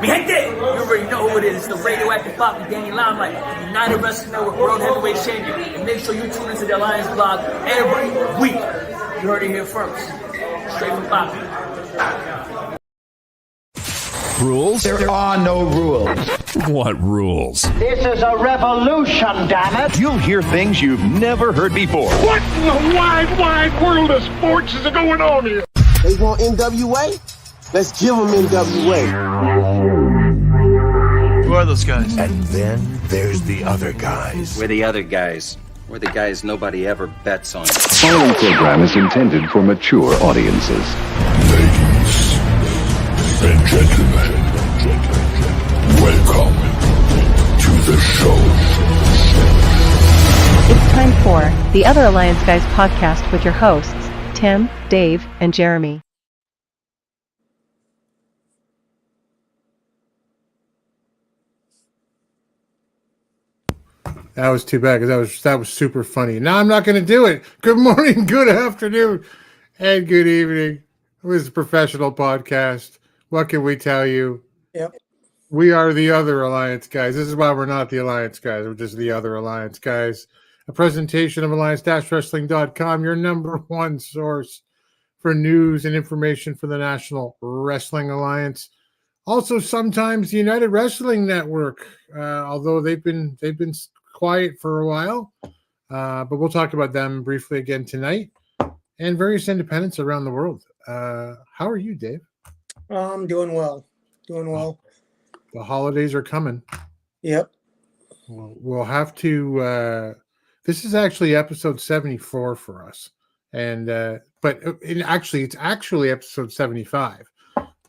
Mi gente, you already know who it is. It's the radioactive pop with Danny Limelight, the United Wrestling Network World Heavyweight Champion. And make sure you tune into the Alliance blog every week. You heard it here first. Straight from Poppy. Rules? There are no rules. What rules? This is a revolution, damn it! You'll hear things you've never heard before. What in the wide, wide world of sports is going on here? They want NWA? Let's give them NWA. Who are those guys? And then there's the other guys. We're the other guys. We're the guys nobody ever bets on. The following program is intended for mature audiences. Ladies and gentlemen, welcome to the show. It's time for the Other Alliance Guys podcast with your hosts, Tim, Dave, and Jeremy. That was too bad because that was super funny. Now I'm not going to do it. Good morning, good afternoon, and good evening. It was a professional podcast. What can we tell you? Yep. We are the Other Alliance Guys. This is why we're not the Alliance Guys. We're just the Other Alliance Guys. A presentation of alliance-wrestling.com, your number one source for news and information for the National Wrestling Alliance. Also, sometimes the United Wrestling Network, although they've been quiet for a while, but we'll talk about them briefly again tonight, and various independents around the world. How are you, Dave? I'm doing well. The holidays are coming. Yep. We'll have to. This is actually episode 74 for us, and but it's actually episode 75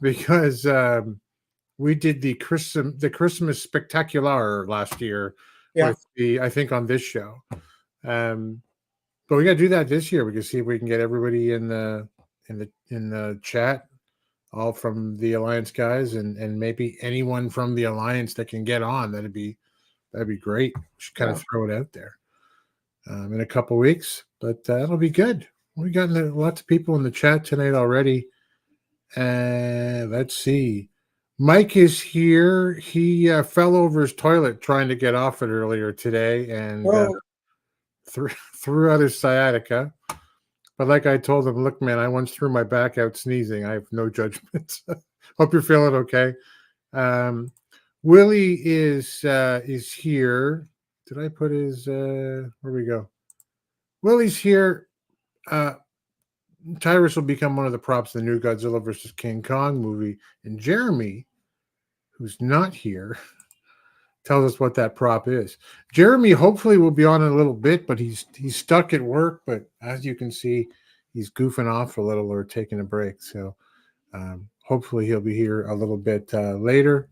because we did the Christmas Spectacular last year. Yeah. With I think on this show, but we got to do that this year. We can see if we can get everybody in the chat, all from the Alliance guys, and maybe anyone from the Alliance that can get on. That'd be great. We should kind of throw it out there in a couple weeks, but that'll be good. We got lots of people in the chat tonight already. Let's see. Mike is here. He fell over his toilet trying to get off it earlier today and threw out his sciatica. But like I told him, look, man, I once threw my back out sneezing. I have no judgment. Hope you're feeling okay. Willie is here. Did I put his where we go? Willie's here. Tyrus will become one of the props in the new Godzilla vs. King Kong movie. And Jeremy, who's not here, tells us what that prop is. Jeremy hopefully will be on in a little bit, but he's stuck at work. But as you can see, he's goofing off a little or taking a break. So hopefully he'll be here a little bit later.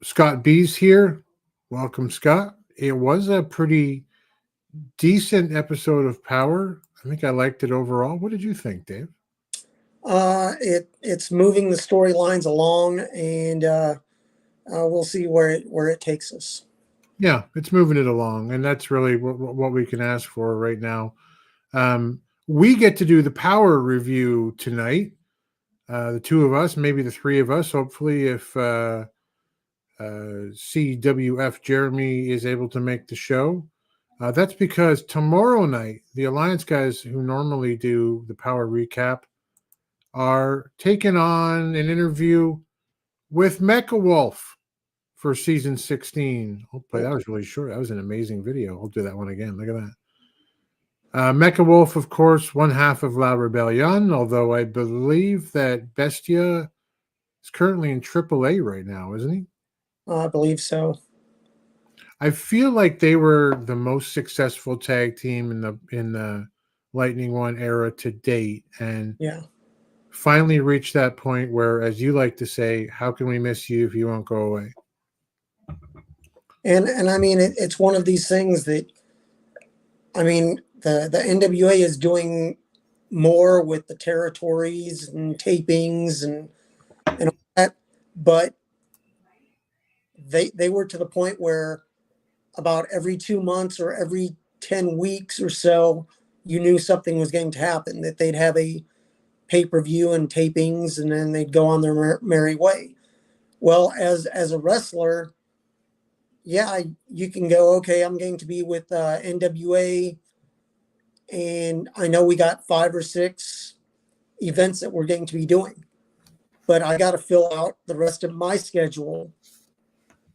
Scott B's here. Welcome, Scott. It was a pretty decent episode of Power. I think I liked it overall. What did you think, Dave? It's moving the storylines along, and we'll see where it takes us. Yeah, it's moving it along, and that's really what we can ask for right now. We get to do the Power review tonight. The two of us, maybe the three of us, hopefully, if CWF Jeremy is able to make the show. That's because tomorrow night, the Alliance guys who normally do the Power recap are taking on an interview with Mecha Wolf for season 16. Hopefully, that was really short. That was an amazing video. I'll do that one again. Look at that. Mecha Wolf, of course, one half of La Rebellion, although I believe that Bestia is currently in AAA right now, isn't he? I believe so. I feel like they were the most successful tag team in the Lightning One era to date, and finally reached that point where, as you like to say, how can we miss you if you won't go away? And I mean, it's one of these things that, I mean, the NWA is doing more with the territories and tapings and all that, but they were to the point where about every 2 months or every 10 weeks or so, you knew something was going to happen, that they'd have a pay-per-view and tapings, and then they'd go on their merry way. Well, as a wrestler, yeah, you can go, okay, I'm going to be with NWA, and I know we got 5 or 6 events that we're going to be doing, but I got to fill out the rest of my schedule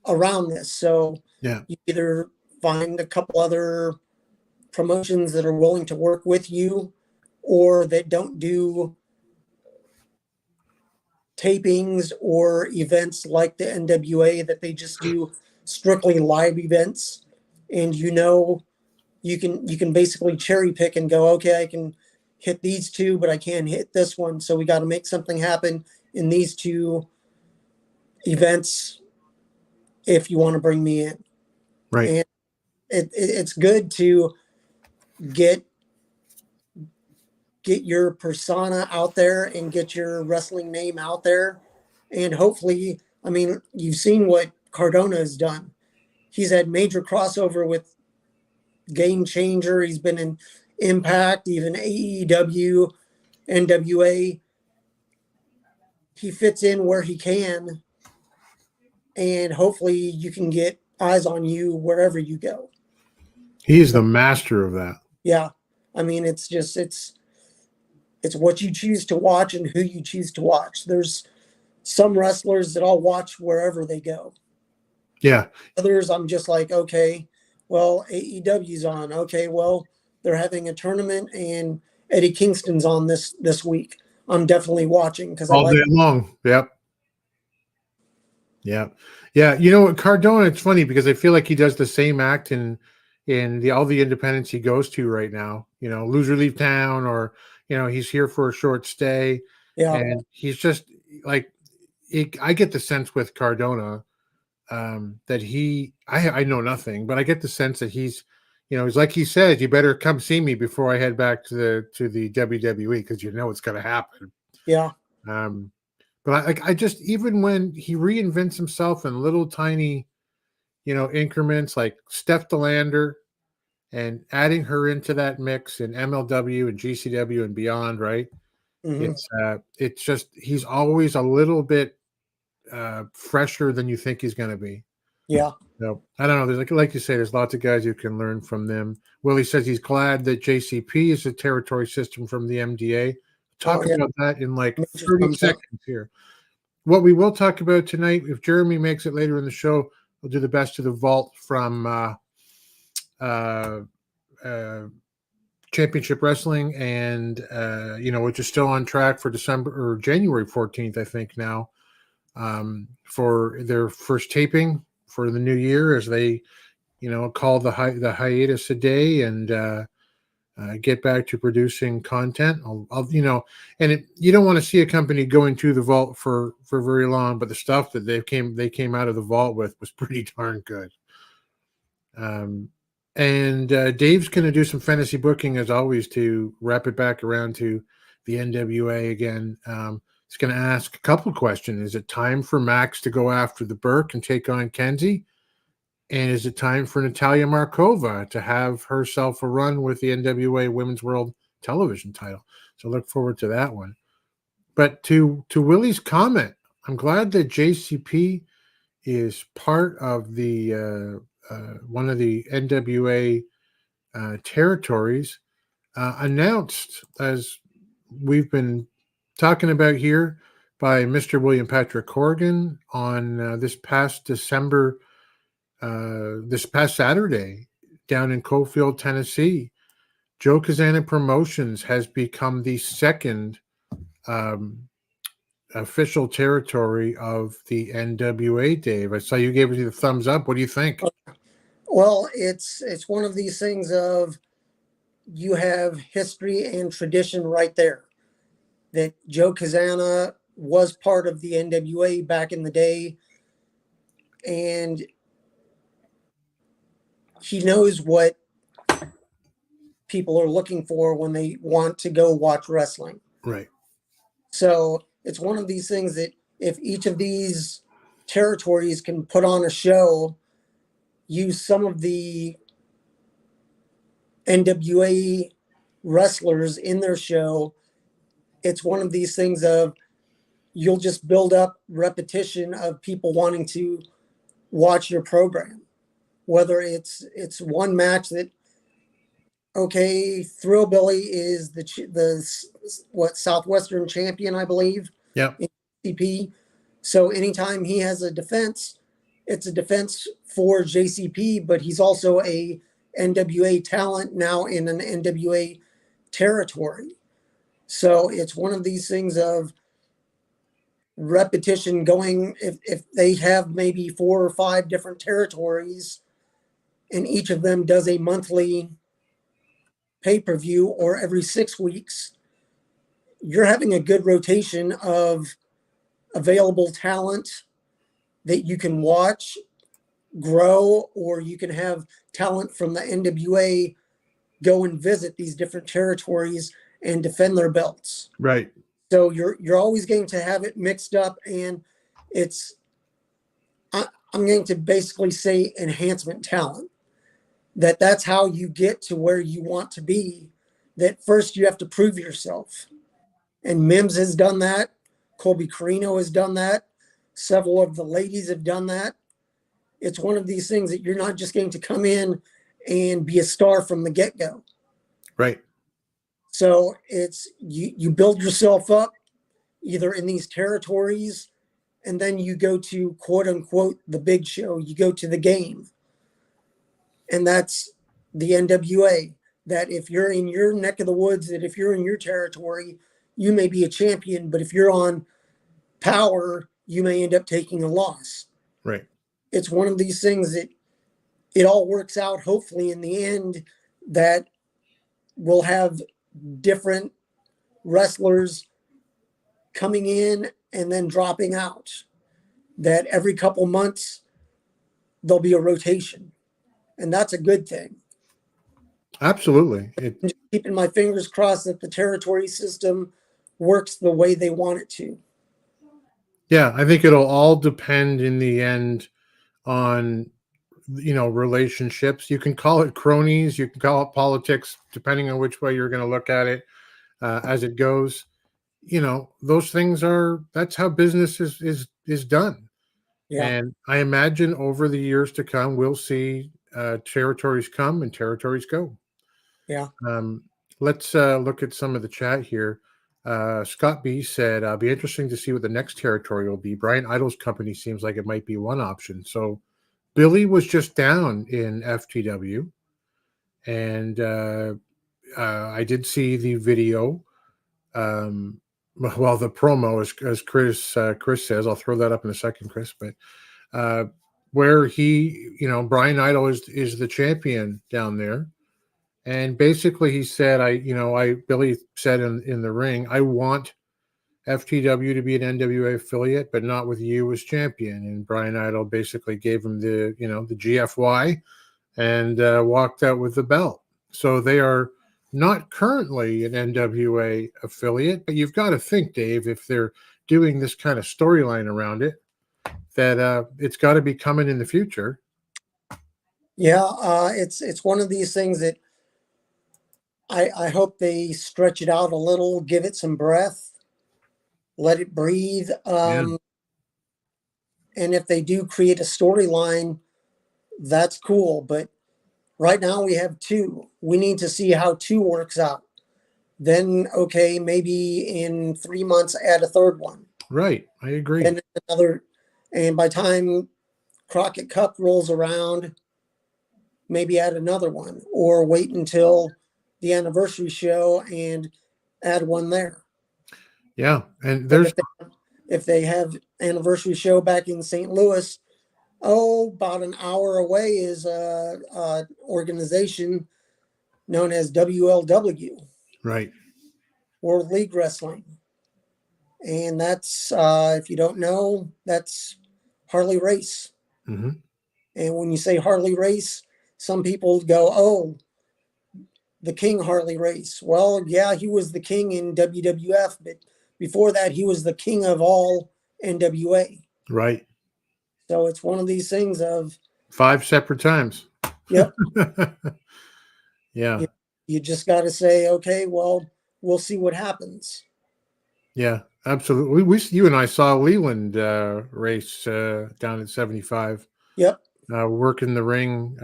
around this. So Yeah. you either find a couple other promotions that are willing to work with you, or that don't do tapings or events like the NWA, that they just do strictly live events. And you can basically cherry pick and go, okay, I can hit these 2, but I can't hit this one. So we got to make something happen in these 2 events if you want to bring me in. Right. And it's good to get your persona out there and get your wrestling name out there. And hopefully, I mean, you've seen what Cardona has done. He's had major crossover with Game Changer. He's been in Impact, even AEW, NWA. He fits in where he can, and hopefully you can get eyes on you wherever you go. He's the master of that. Yeah. I mean, it's what you choose to watch and who you choose to watch. There's some wrestlers that I'll watch wherever they go. Yeah. Others, I'm just like, okay, well, AEW's on. Okay, well, they're having a tournament and Eddie Kingston's on this week. I'm definitely watching because all day long. Yep. Yeah. Yeah. You know, Cardona, it's funny because I feel like he does the same act in all the independents he goes to right now. You know, Loser Leave Town, or, you know, he's here for a short stay. Yeah. And he's just like, I get the sense with Cardona that I know nothing, but I get the sense that he's, you know, he's like he says, you better come see me before I head back to the WWE, because you know it's going to happen. Yeah. But I just, even when he reinvents himself in little tiny, you know, increments, like Steph DeLander, and adding her into that mix in MLW and GCW and beyond, right? Mm-hmm. It's just, he's always a little bit fresher than you think he's going to be. Yeah. So I don't know. There's like you say, there's lots of guys you can learn from them. Willie says he's glad that JCP is a territory system from the MDA. Talk about that in like 30 seconds here. What we will talk about tonight, if Jeremy makes it later in the show, we'll do the best of the vault from Championship Wrestling, and you know, which is still on track for December or January 14th, I think now, for their first taping for the new year, as they, you know, call the hiatus a day and get back to producing content. I'll you know, and you don't want to see a company going to the vault for very long, but the stuff that they came out of the vault with was pretty darn good. And Dave's going to do some fantasy booking as always to wrap it back around to the NWA again. He's going to ask a couple questions. Is it time for Max to go after the Burke and take on Kenzie? And is it time for Natalia Markova to have herself a run with the NWA Women's World Television title? So look forward to that one. But to Willie's comment, I'm glad that JCP is part of the one of the NWA territories, announced, as we've been talking about here, by Mr. William Patrick Corrigan on this past Saturday down in Cofield, Tennessee. Joe Cazana Promotions has become the second official territory of the NWA. Dave, I saw you gave it the thumbs up. What do you think? Well, it's one of these things of, you have history and tradition right there. That Joe Cazana was part of the NWA back in the day, and he knows what people are looking for when they want to go watch wrestling. Right. So it's one of these things that if each of these territories can put on a show, use some of the NWA wrestlers in their show, it's one of these things of you'll just build up repetition of people wanting to watch your program, whether it's one match that, okay, Thrillbilly is the Southwestern champion, I believe. Yeah. In JCP. So anytime he has a defense, it's a defense for JCP, but he's also a NWA talent now in an NWA territory. So it's one of these things of repetition going. If they have maybe 4 or 5 different territories and each of them does a monthly pay-per-view or every 6 weeks, you're having a good rotation of available talent that you can watch grow, or you can have talent from the NWA go and visit these different territories and defend their belts. Right. So you're always going to have it mixed up, and I'm going to basically say enhancement talent. That's how you get to where you want to be. That first you have to prove yourself. And Mims has done that. Colby Carino has done that. Several of the ladies have done that. It's one of these things that you're not just going to come in and be a star from the get-go. Right. So it's you build yourself up either in these territories, and then you go to quote unquote the big show. You go to the game. And that's the NWA. That if you're in your neck of the woods, that if you're in your territory, you may be a champion, but if you're on Power, you may end up taking a loss. Right. It's one of these things that it all works out, hopefully, in the end, that we'll have different wrestlers coming in and then dropping out. That every couple months, there'll be a rotation. And that's a good thing. Absolutely. I'm just keeping my fingers crossed that the territory system works the way they want it to. Yeah, I think it'll all depend in the end on, relationships. You can call it cronies, you can call it politics, depending on which way you're going to look at it as it goes. Those things that's how business is done. Yeah. And I imagine over the years to come, we'll see territories come and territories go. Yeah. Let's look at some of the chat here. Scott B said, "It'll be interesting to see what the next territory will be. Brian Idol's company seems like it might be one option." So Billy was just down in FTW, and I did see the video. Well, the promo, as Chris says, I'll throw that up in a second, Chris. But where he, Brian Idol is the champion down there. And basically he said, Billy said in the ring, I want FTW to be an NWA affiliate, but not with you as champion. And Brian Idol basically gave him the GFY and walked out with the belt. So they are not currently an NWA affiliate, but you've got to think, Dave, if they're doing this kind of storyline around it, that it's got to be coming in the future. Yeah, it's one of these things that I hope they stretch it out a little, give it some breath, let it breathe. And if they do create a storyline, that's cool. But right now we have 2. We need to see how 2 works out. Then, okay, maybe in 3 months, add a 3rd one. Right. I agree. And another, and by time Crockett Cup rolls around, maybe add another one, or wait until the anniversary show and add one there. Yeah. And there's, if they have anniversary show back in St. Louis, about an hour away is a organization known as WLW. Right. World League Wrestling. And that's, if you don't know, that's Harley Race. Mm-hmm. And when you say Harley Race, some people go, the King Harley Race. Well, yeah, he was the king in WWF, but before that, he was the king of all NWA. Right. So it's one of these things of 5 separate times. Yep. Yeah. You just got to say, okay, well, we'll see what happens. Yeah, absolutely. You and I saw Leland race down at 75. Yep. Working the ring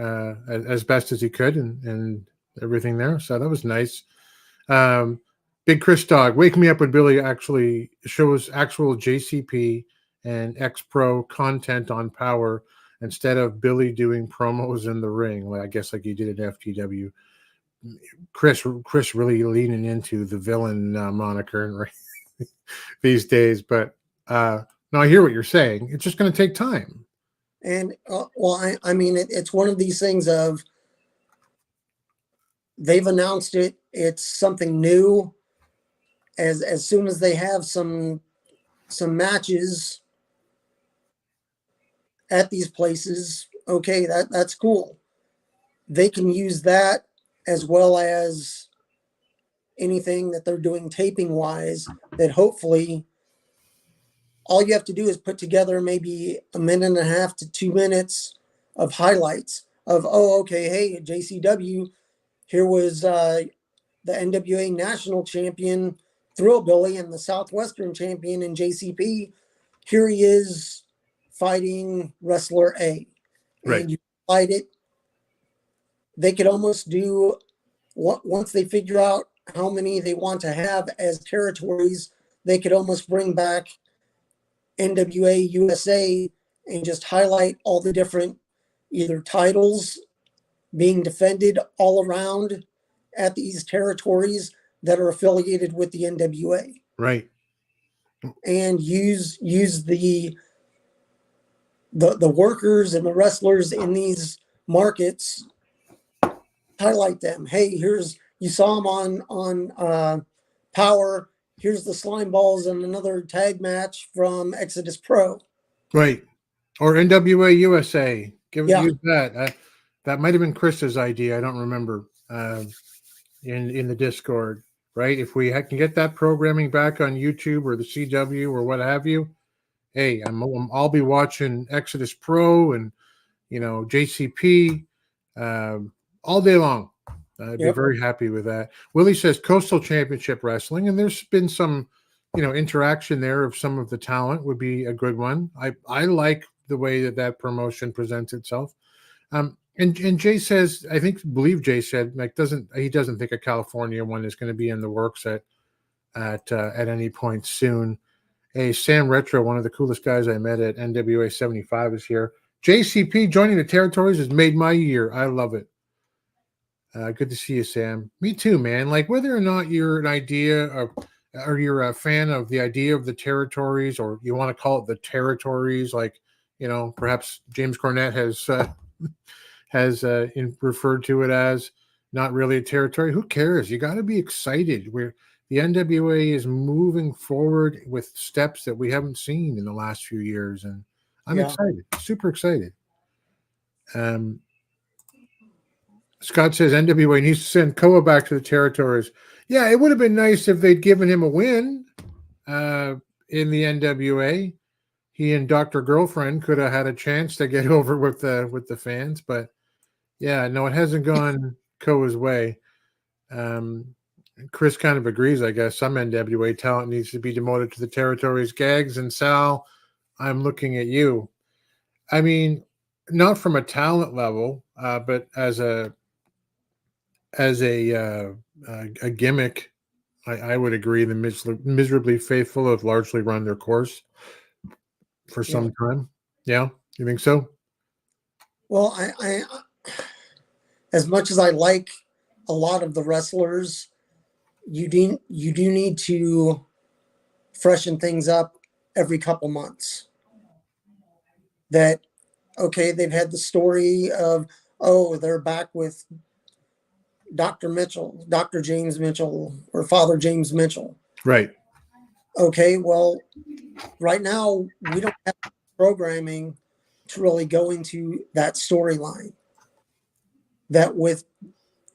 as best as he could and everything there. So that was nice. Big Chris Dog, wake me up when Billy actually shows actual JCP and X-Pro content on Power instead of Billy doing promos in the ring. I guess like he did at FTW. Chris really leaning into the villain moniker these days. But no, I hear what you're saying. It's just going to take time. And I mean, it's one of these things of they've announced it. It's something new. As soon as they have some matches at these places, okay, that's cool. They can use that as well as anything that they're doing taping wise. That hopefully, all you have to do is put together maybe 1.5 to 2 minutes of highlights of, oh, okay, hey, JCW, here was the NWA national champion Thrillbilly and the Southwestern champion in JCP. Here he is fighting wrestler A. Right. And you fight it. They could almost do, once they figure out how many they want to have as territories, they could almost bring back NWA USA and just highlight all the different either titles being defended all around at these territories that are affiliated with the NWA. Right. And use the workers and the wrestlers in these markets, highlight them. Hey, you saw them on Power. Here's the Slime Ballz and another tag match from Exodus Pro. Right. Or NWA USA. Use that. That might have been Chris's idea. I don't remember in the Discord. Right. If we can get that programming back on YouTube or the CW or what have you, hey, I'll be watching Exodus Pro and JCP all day long. I'd be very happy with that. Willie says Coastal Championship Wrestling, and there's been some, interaction there of some of the talent would be a good one. I like the way that promotion presents itself. And Jay says, believe Jay said, he doesn't think a California one is going to be in the works at any point soon. Hey, Sam Retro, one of the coolest guys I met at NWA 75 is here. JCP joining the territories has made my year. I love it. Good to see you, Sam. Me too, man. Like whether or not you're or you're a fan of the idea of the territories, or you want to call it the territories, like perhaps James Cornette has referred to it as not really a territory. Who cares? You got to be excited. The NWA is moving forward with steps that we haven't seen in the last few years, and I'm excited, super excited. Scott says NWA needs to send Koa back to the territories. Yeah, it would have been nice if they'd given him a win in the NWA. He and Dr. Girlfriend could have had a chance to get over with the fans, but yeah, no, it hasn't gone Koa's way. Chris kind of agrees, I guess. Some NWA talent needs to be demoted to the territories. Gags and Sal, I'm looking at you. I mean, not from a talent level, but as a gimmick, I would agree. The Miserably Faithful have largely run their course for some time. Yeah, you think so? Well, I as much as I like a lot of the wrestlers, you do need to freshen things up every couple months. That okay, they've had the story of they're back with Dr. Mitchell, Dr. James Mitchell, or Father James Mitchell. Right. Okay, well, right now we don't have programming to really go into that storyline. That with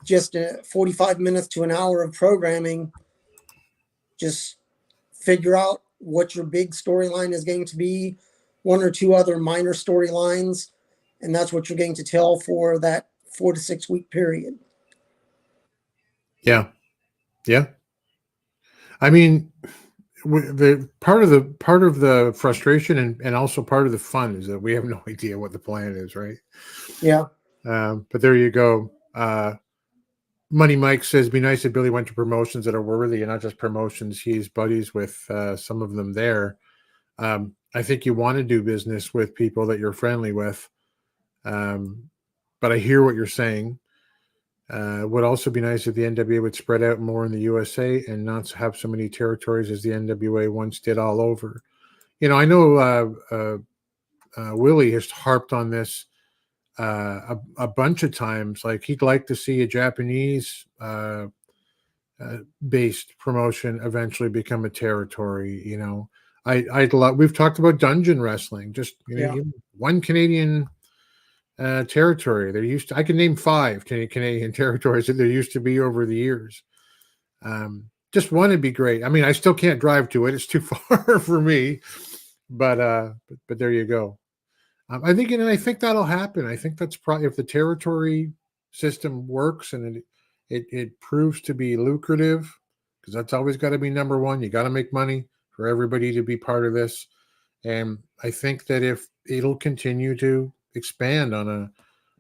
just 45 minutes to an hour of programming, just figure out what your big storyline is going to be, one or two other minor storylines, and that's what you're going to tell for that 4 to 6 week period. Yeah. I mean, the part of the frustration and also part of the fun is that we have no idea what the plan is, right? Yeah. But there you go. Money Mike says, be nice if Billy went to promotions that are worthy and not just promotions he's buddies with some of them there. I think you want to do business with people that you're friendly with. But I hear what you're saying. Would also be nice if the NWA would spread out more in the USA and not have so many territories as the NWA once did all over. You know, I know Willie has harped on this a bunch of times. Like he'd like to see a Japanese based promotion eventually become a territory. You know, I'd love. We've talked about dungeon wrestling. Just one Canadian territory. There used to. I can name 5 Canadian territories that there used to be over the years. Just one would be great. I mean, I still can't drive to it. It's too far for me. But there you go. I think that'll happen. I think that's probably if the territory system works and it proves to be lucrative, because that's always got to be number one. You got to make money for everybody to be part of this. And I think that if it'll continue to expand on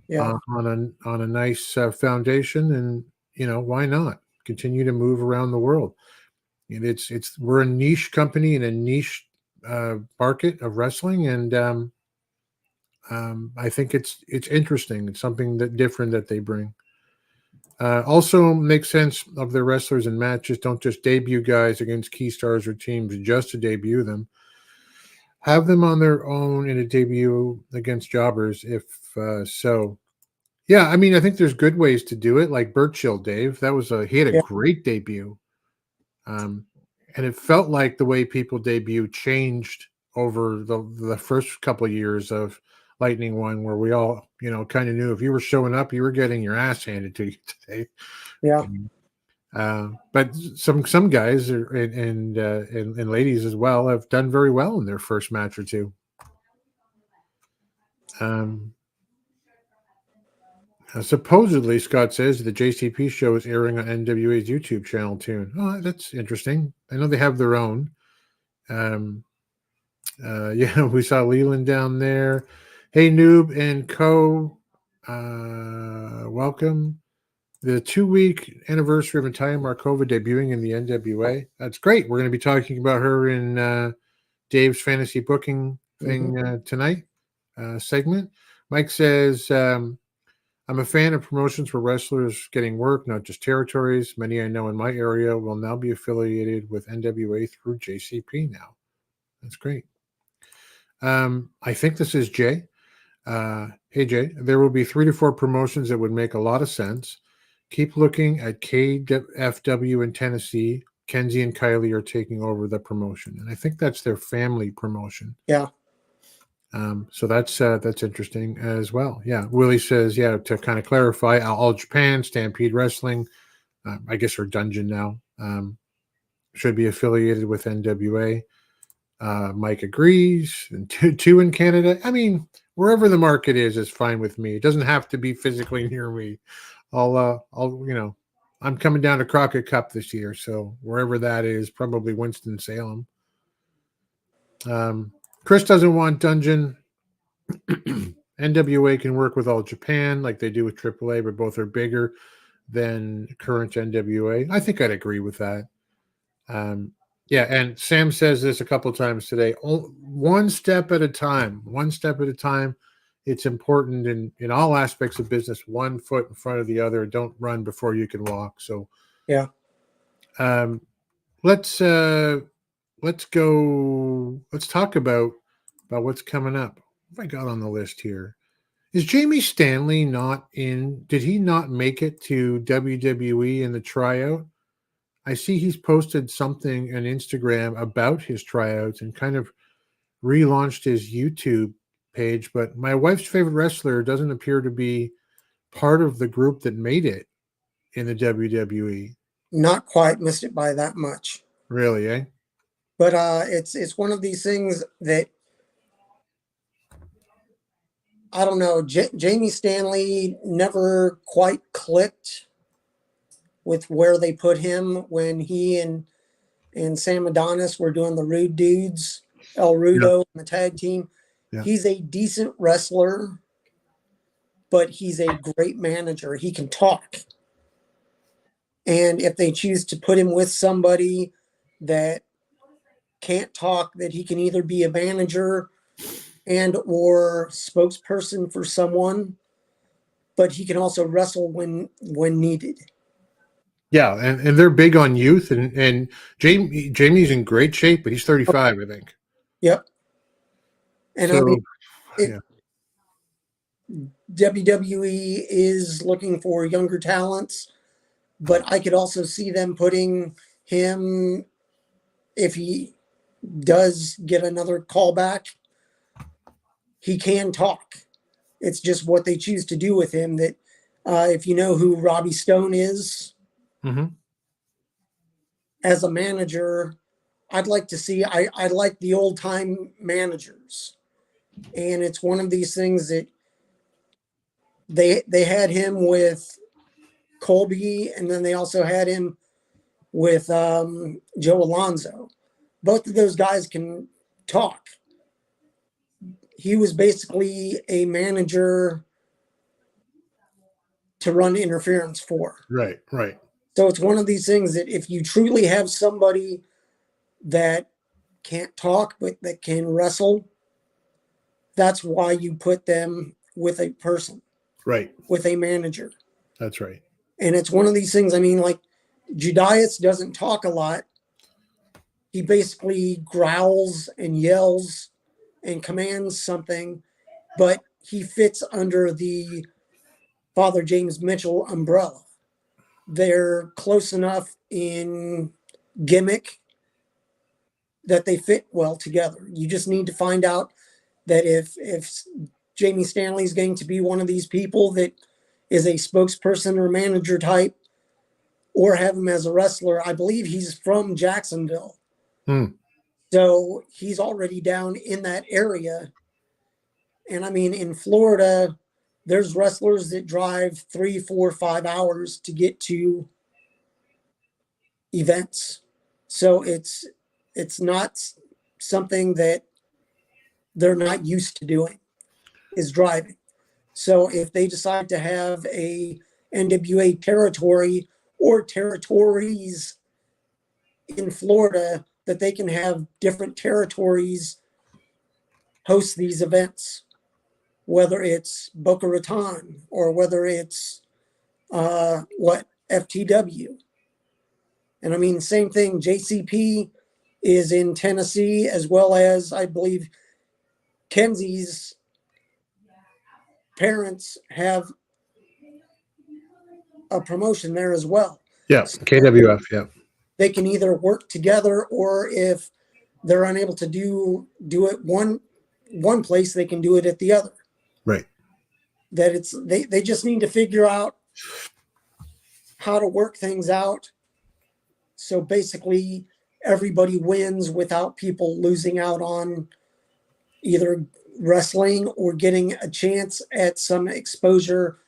a nice foundation, and you know, why not continue to move around the world? And we're a niche company in a niche market of wrestling, and I think it's interesting. It's something that different that they bring. Also makes sense of their wrestlers and matches. Don't just debut guys against key stars or teams just to debut them. Have them on their own in a debut against jobbers, if so. Yeah, I mean, I think there's good ways to do it, like Burchill, Dave. He had a great debut. And it felt like the way people debut changed over the first couple of years of Lightning One, where we all, you know, kind of knew if you were showing up, you were getting your ass handed to you today. Yeah. But some guys and ladies as well have done very well in their first match or two. Supposedly, Scott says the JCP show is airing on NWA's YouTube channel too. Oh, that's interesting. I know they have their own. Yeah, we saw Leland down there. Hey, Noob and Co. Welcome. The 2-week anniversary of Natalia Markova debuting in the NWA. That's great. We're going to be talking about her in Dave's fantasy booking thing tonight segment. Mike says, I'm a fan of promotions where wrestlers getting work, not just territories. Many I know in my area will now be affiliated with NWA through JCP now. That's great. I think this is Jay. Hey, Jay, there will be 3 to 4 promotions that would make a lot of sense. Keep looking at KFW in Tennessee. Kenzie and Kylie are taking over the promotion, and I think that's their family promotion. Yeah. So that's interesting as well. Yeah. Willie says, yeah, to kind of clarify, All Japan, Stampede Wrestling, I guess are Dungeon now, should be affiliated with NWA. Mike agrees. And two in Canada. I mean, wherever the market is fine with me. It doesn't have to be physically near me. I'll you know, I'm coming down to Crockett Cup this year, so wherever that is, probably Winston-Salem. Chris doesn't want Dungeon. NWA can work with All Japan like they do with AAA, but both are bigger than current NWA. I think I'd agree with that. Yeah, and Sam says this a couple times today. One step at a time. One step at a time. It's important in all aspects of business. 1 foot in front of the other. Don't run before you can walk. So yeah. Let's go. Let's talk about what's coming up. What have I got on the list here? Is Jamie Stanley not in? Did he not make it to WWE in the tryout? I see he's posted something on Instagram about his tryouts and kind of relaunched his YouTube page. But my wife's favorite wrestler doesn't appear to be part of the group that made it in the WWE. Not quite, missed it by that much. Really, eh? But it's one of these things that I don't know. Jamie Stanley never quite clicked with where they put him when he and and Sam Adonis were doing the Rude Dudes, El Rudo, and the tag team. Yeah. He's a decent wrestler, but he's a great manager. He can talk. And if they choose to put him with somebody that can't talk, that he can either be a manager and or spokesperson for someone, but he can also wrestle when needed. Yeah, and they're big on youth, and Jamie's in great shape, but he's 35, I think. Yep. And I mean, yeah. WWE is looking for younger talents, but I could also see them putting him, if he does get another callback, he can talk. It's just what they choose to do with him. That if you know who Robbie Stone is, as a manager, I'd like to see, I like the old time managers. And it's one of these things that they had him with Colby, and then they also had him with Joe Alonzo. Both of those guys can talk. He was basically a manager to run interference for. Right. So it's one of these things that if you truly have somebody that can't talk but that can wrestle, that's why you put them with a person. Right. With a manager. That's right. And it's one of these things, I mean, like, Judas doesn't talk a lot. He basically growls and yells and commands something, but he fits under the Father James Mitchell umbrella. They're close enough in gimmick that they fit well together. You just need to find out that if Jamie Stanley's going to be one of these people that is a spokesperson or manager type, or have him as a wrestler. I believe he's from Jacksonville. So he's already down in that area. And I mean, in Florida, there's wrestlers that drive 3, 4, 5 hours to get to events. So it's not something that they're not used to doing, is driving. So if they decide to have a NWA territory or territories in Florida, that they can have different territories host these events, whether it's Boca Raton or whether it's FTW. And I mean, same thing, JCP is in Tennessee, as well as, I believe, Kenzie's parents have a promotion there as well. Yeah, So KWF, yeah. they can either work together, or if they're unable to do it one place, they can do it at the other. Right. That it's they just need to figure out how to work things out. So basically everybody wins without people losing out on either wrestling or getting a chance at some exposure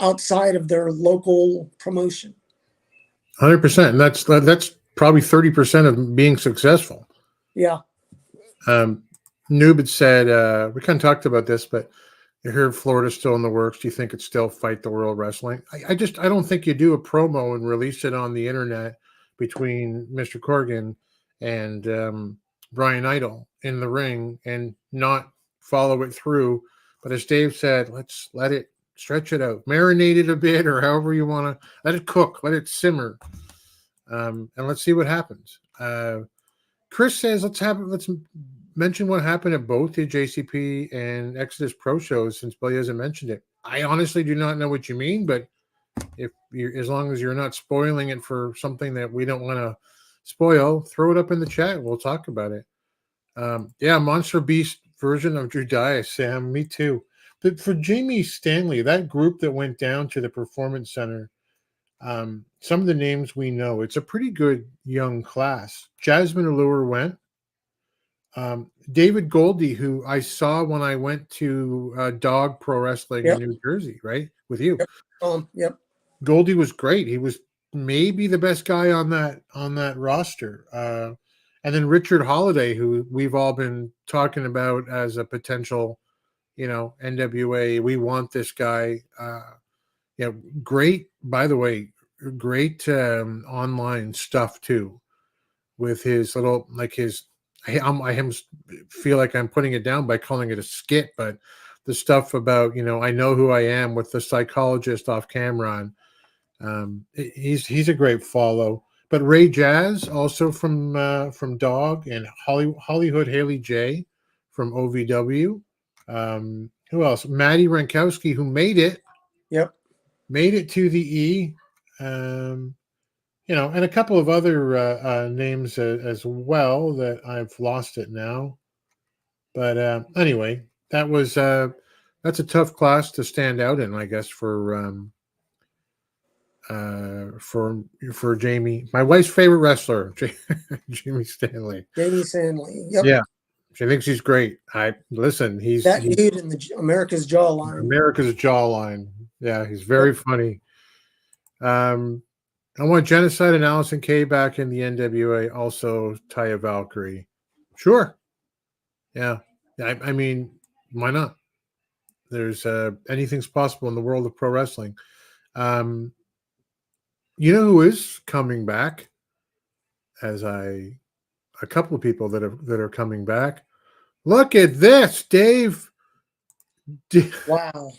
outside of their local promotion. 100%. And that's probably 30% of being successful. Yeah. Noob had said, we kind of talked about this, but you heard Florida's still in the works. Do you think it's still Fight the World Wrestling? I don't think you do a promo and release it on the internet between Mr. Corgan and Brian Idol in the ring and not follow it through. But as Dave said, let's let it stretch it out, marinate it a bit, or however you want to let it cook, let it simmer, and let's see what happens. Chris says, let's mention what happened at both the JCP and Exodus Pro shows, since Billy hasn't mentioned it. I honestly do not know what you mean, but as long as you're not spoiling it for something that we don't want to spoil, throw it up in the chat. We'll talk about it. Yeah, Monster Beast version of Judas, Sam. Me too. But for Jamie Stanley, that group that went down to the Performance Center, some of the names we know, it's a pretty good young class. Jasmine Allure went. David Goldie, who I saw when I went to Dog Pro Wrestling in New Jersey, right? With you. Yep. Goldie was great. He was maybe the best guy on that roster. And then Richard Holiday, who we've all been talking about as a potential, NWA. We want this guy. Great. By the way, great online stuff too, with his little I feel like I'm putting it down by calling it a skit, but the stuff about I know who I am with the psychologist off camera. And, he's a great follow. But Ray Jazz, also from Dog, and Hollywood Haley J from OVW. Who else? Maddie Rankowski, who made it. Yep. Made it to the E. And a couple of other names as well that I've lost it now. But anyway, that's a tough class to stand out in, I guess, for Jamie, my wife's favorite wrestler, Jamie Stanley. Jamie Stanley. Yep. Yeah, she thinks he's great. He's that dude in the America's Jawline. America's Jawline. Yeah, he's very funny. I want Genocide and Allison Kay back in the NWA. Also, Taya Valkyrie. Sure. Yeah. I mean, why not? There's anything's possible in the world of pro wrestling. You know who is coming back? A couple of people that are coming back. Look at this, Dave. Wow.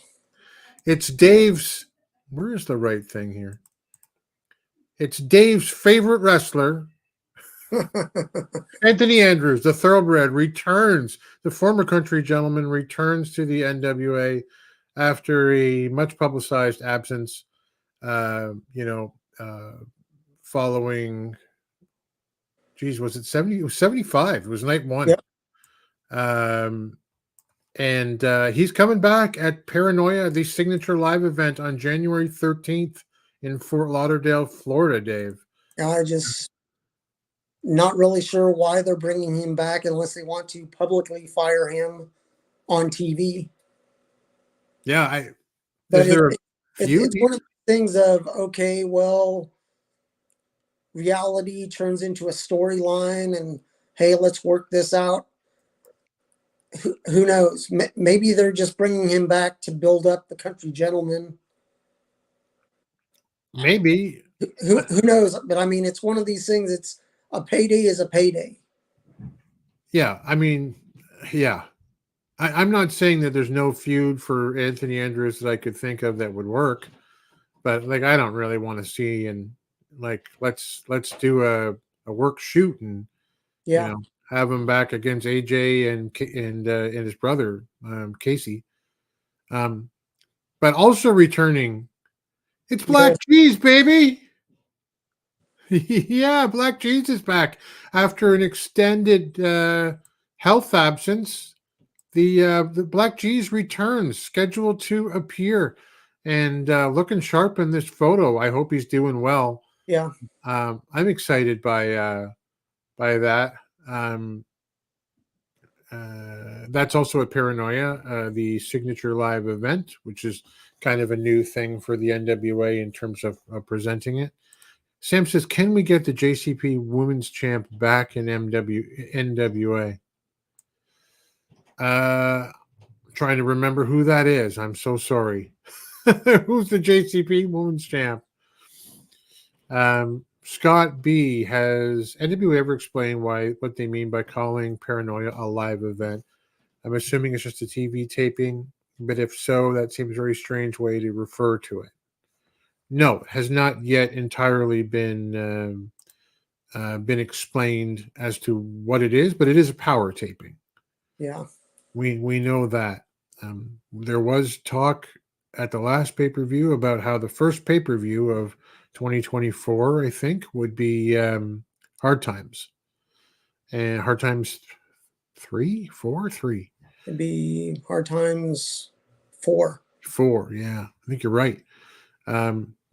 It's Dave's. Where's the right thing here? It's Dave's favorite wrestler, Anthony Andrews, the Thoroughbred, returns. The former country gentleman returns to the NWA after a much publicized absence. Following, was it 70? It was 75. It was night one. Yep. And he's coming back at Paranoia, the signature live event on January 13th in Fort Lauderdale, Florida, Dave. I just not really sure why they're bringing him back unless they want to publicly fire him on TV. Yeah. But it's one of the things of, okay, well, reality turns into a storyline and, hey, let's work this out. Who knows? Maybe they're just bringing him back to build up the country gentleman. Maybe. Who knows? But I mean, it's one of these things. It's a payday is a payday. Yeah. I mean, yeah. I'm not saying that there's no feud for Anthony Andrews that I could think of that would work, but I don't really want to see, and let's do a work shoot and have him back against AJ and his brother Casey. But also returning, it's Black Cheese, baby. Yeah, Black Cheese is back after an extended health absence. The Black Cheese returns, scheduled to appear, and looking sharp in this photo. I hope he's doing well. Yeah, I'm excited by that. That's also at Paranoia, the signature live event, which is kind of a new thing for the NWA in terms of presenting it. Sam says, can we get the JCP Women's Champ back in NWA? Trying to remember who that is. I'm so sorry. Who's the JCP Women's Champ? Scott B. has NWA ever explained what they mean by calling Paranoia a live event? I'm assuming it's just a TV taping, but if so, that seems a very strange way to refer to it. No, it has not yet entirely been explained as to what it is, but it is a power taping. Yeah. We know that. There was talk at the last pay-per-view about how the first pay-per-view of 2024, I think, would be Hard Times. And Hard Times 3. It'd be Hard Times 4. 4, yeah. I think you're right.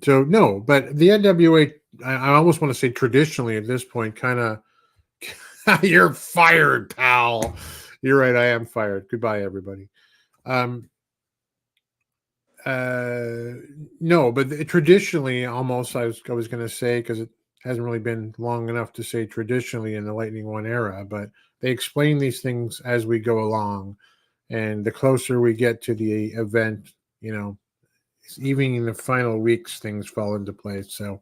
So, no, but the NWA, I almost want to say traditionally at this point, kind of, you're fired, pal. You're right, I am fired. Goodbye, everybody. No, but traditionally, almost I was going to say, because it hasn't really been long enough to say traditionally in the Lightning One era, but they explain these things as we go along, and the closer we get to the event, even in the final weeks, things fall into place. So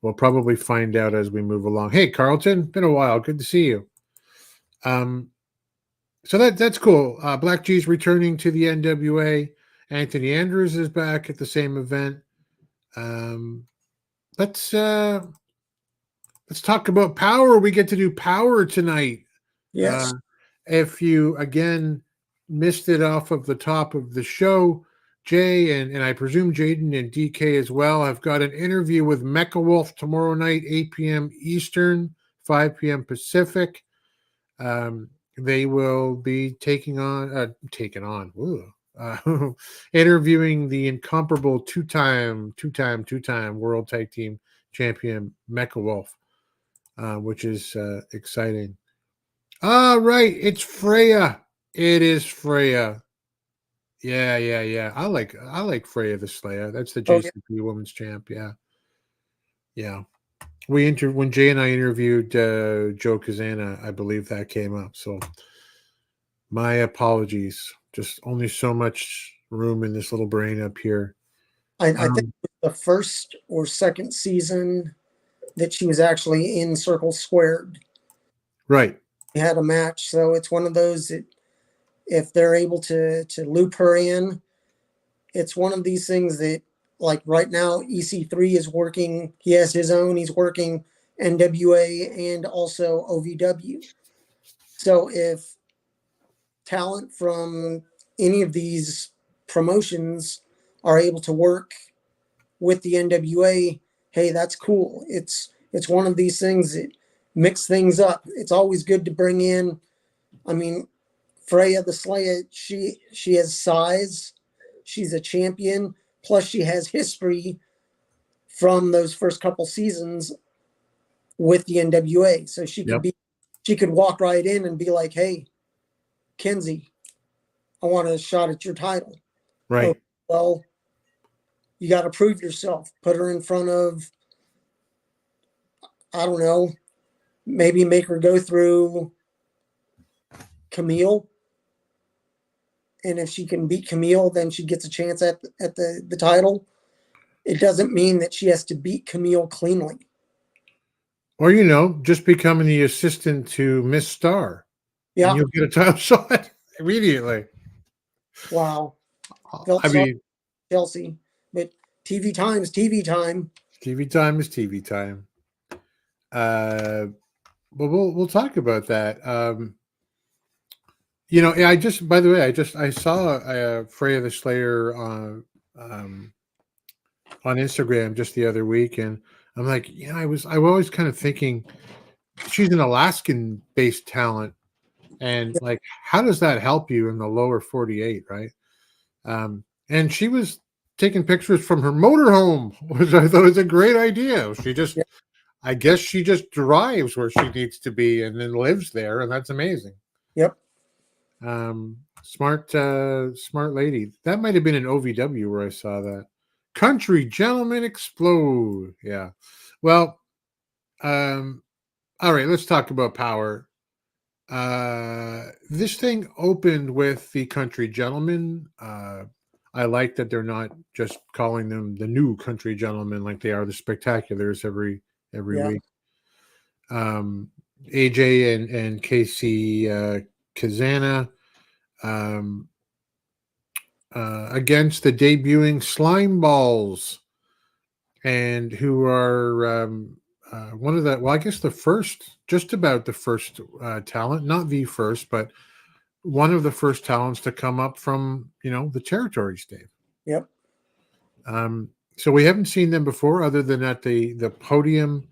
we'll probably find out as we move along. Hey, Carlton, been a while. Good to see you. So that's cool. Black G's returning to the NWA. Anthony Andrews is back at the same event. Let's talk about Power. We get to do Power tonight. Yes. If you again missed it off of the top of the show, Jay and I presume Jaden and DK as well have got an interview with Mecha Wolf tomorrow night, 8 p.m. Eastern, 5 p.m. Pacific. They will be taking on interviewing the incomparable two-time World Tag Team Champion Mecha Wolf, which is exciting. All right, it's Freya. It is Freya. Yeah. I like Freya the Slayer. That's the JCP Women's Champ. Yeah. When Jay and I interviewed Joe Cazana, I believe that came up. So my apologies. Just only so much room in this little brain up here. I think the first or second season that she was actually in Circle Squared. Right. We had a match. So it's one of those that if they're able to loop her in, it's one of these things that, like right now, EC3 is working. He has his own. He's working NWA and also OVW. So if talent from any of these promotions are able to work with the NWA, hey, that's cool. It's one of these things that mix things up. It's always good to bring in. I mean, Freya the Slayer, she has size. She's a champion. Plus, she has history from those first couple seasons with the NWA. So she could walk right in and be like, "Hey, Kenzie, I want a shot at your title." Right. Oh, well, you got to prove yourself. Put her in front of, I don't know, maybe make her go through Camille. And if she can beat Camille, then she gets a chance at the title. It doesn't mean that she has to beat Camille cleanly. Or, just becoming the assistant to Miss Starr. Yeah. And you'll get a title shot immediately. Wow. I mean, Chelsea. But TV time is TV time. TV time is TV time. But we'll talk about that. By the way, I saw Freya the Slayer on Instagram just the other week, and I'm like, I was always kind of thinking she's an Alaskan-based talent, and like, how does that help you in the lower 48, right? And she was taking pictures from her motorhome, which I thought was a great idea. I guess she just drives where she needs to be and then lives there, and that's amazing. Yep. Smart lady. That might have been an OVW where I saw that. Country Gentlemen Explode. Yeah. Well, all right, let's talk about Power. This thing opened with the Country Gentlemen. I like that they're not just calling them the new Country Gentlemen like they are the Spectaculars every week. AJ and Kenzie Cazana against the debuting Slime Ballz, and who are one of the, well, I guess the first, just about the first talent, not the first, but one of the first talents to come up from, the territories, Dave. Yep. So we haven't seen them before other than at the podium.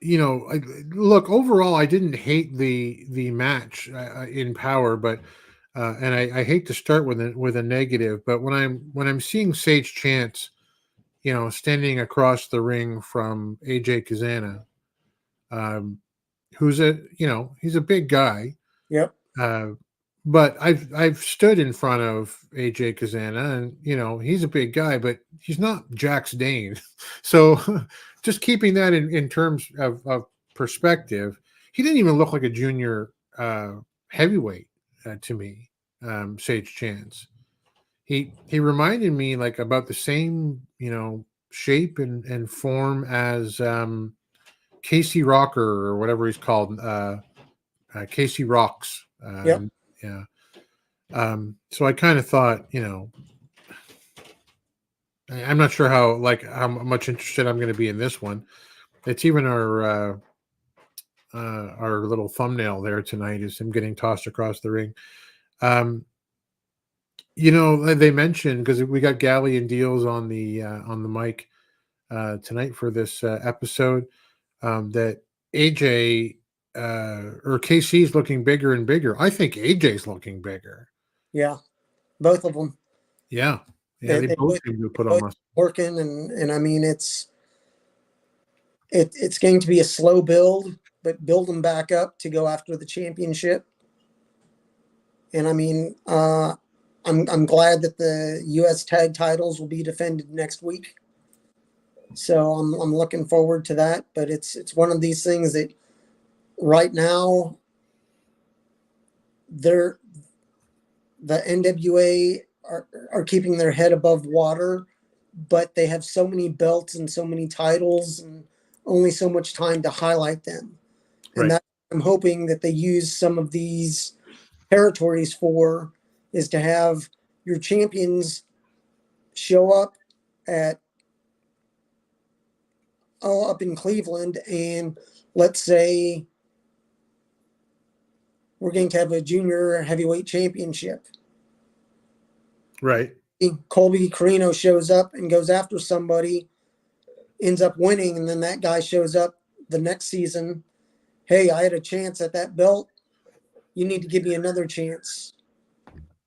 Look, overall, I didn't hate the match in Power, but and I hate to start with a negative, but when I'm seeing Sage Chance, standing across the ring from AJ Cazana, who's he's a big guy. Yep. but I've stood in front of AJ Cazana, and he's a big guy, but he's not Jax Dane. So just keeping that in terms of perspective, he didn't even look like a junior heavyweight to me. Sage Chance. He reminded me like about the same shape and form as Casey Rocker or whatever he's called, Casey Rocks. Yep. Yeah. So I kind of thought, I'm not sure how much interested I'm going to be in this one. It's even our little thumbnail there tonight is him getting tossed across the ring. They mentioned, because we got Galley and Deals on the mic tonight for this episode, that AJ or KC's looking bigger and bigger. I think AJ's looking bigger. Yeah, both of them. Yeah, they both seem to put on muscle. Working, and I mean it's going to be a slow build, but build them back up to go after the championship. And I mean, I'm glad that the U.S. tag titles will be defended next week. So I'm looking forward to that. But it's one of these things that right now the NWA are keeping their head above water, but they have so many belts and so many titles and only so much time to highlight them. And that I'm hoping that they use some of these territories for is to have your champions show up up in Cleveland, and let's say we're going to have a junior heavyweight championship. Right. Colby Carino shows up and goes after somebody, ends up winning, and then that guy shows up the next season. Hey, I had a chance at that belt. You need to give me another chance.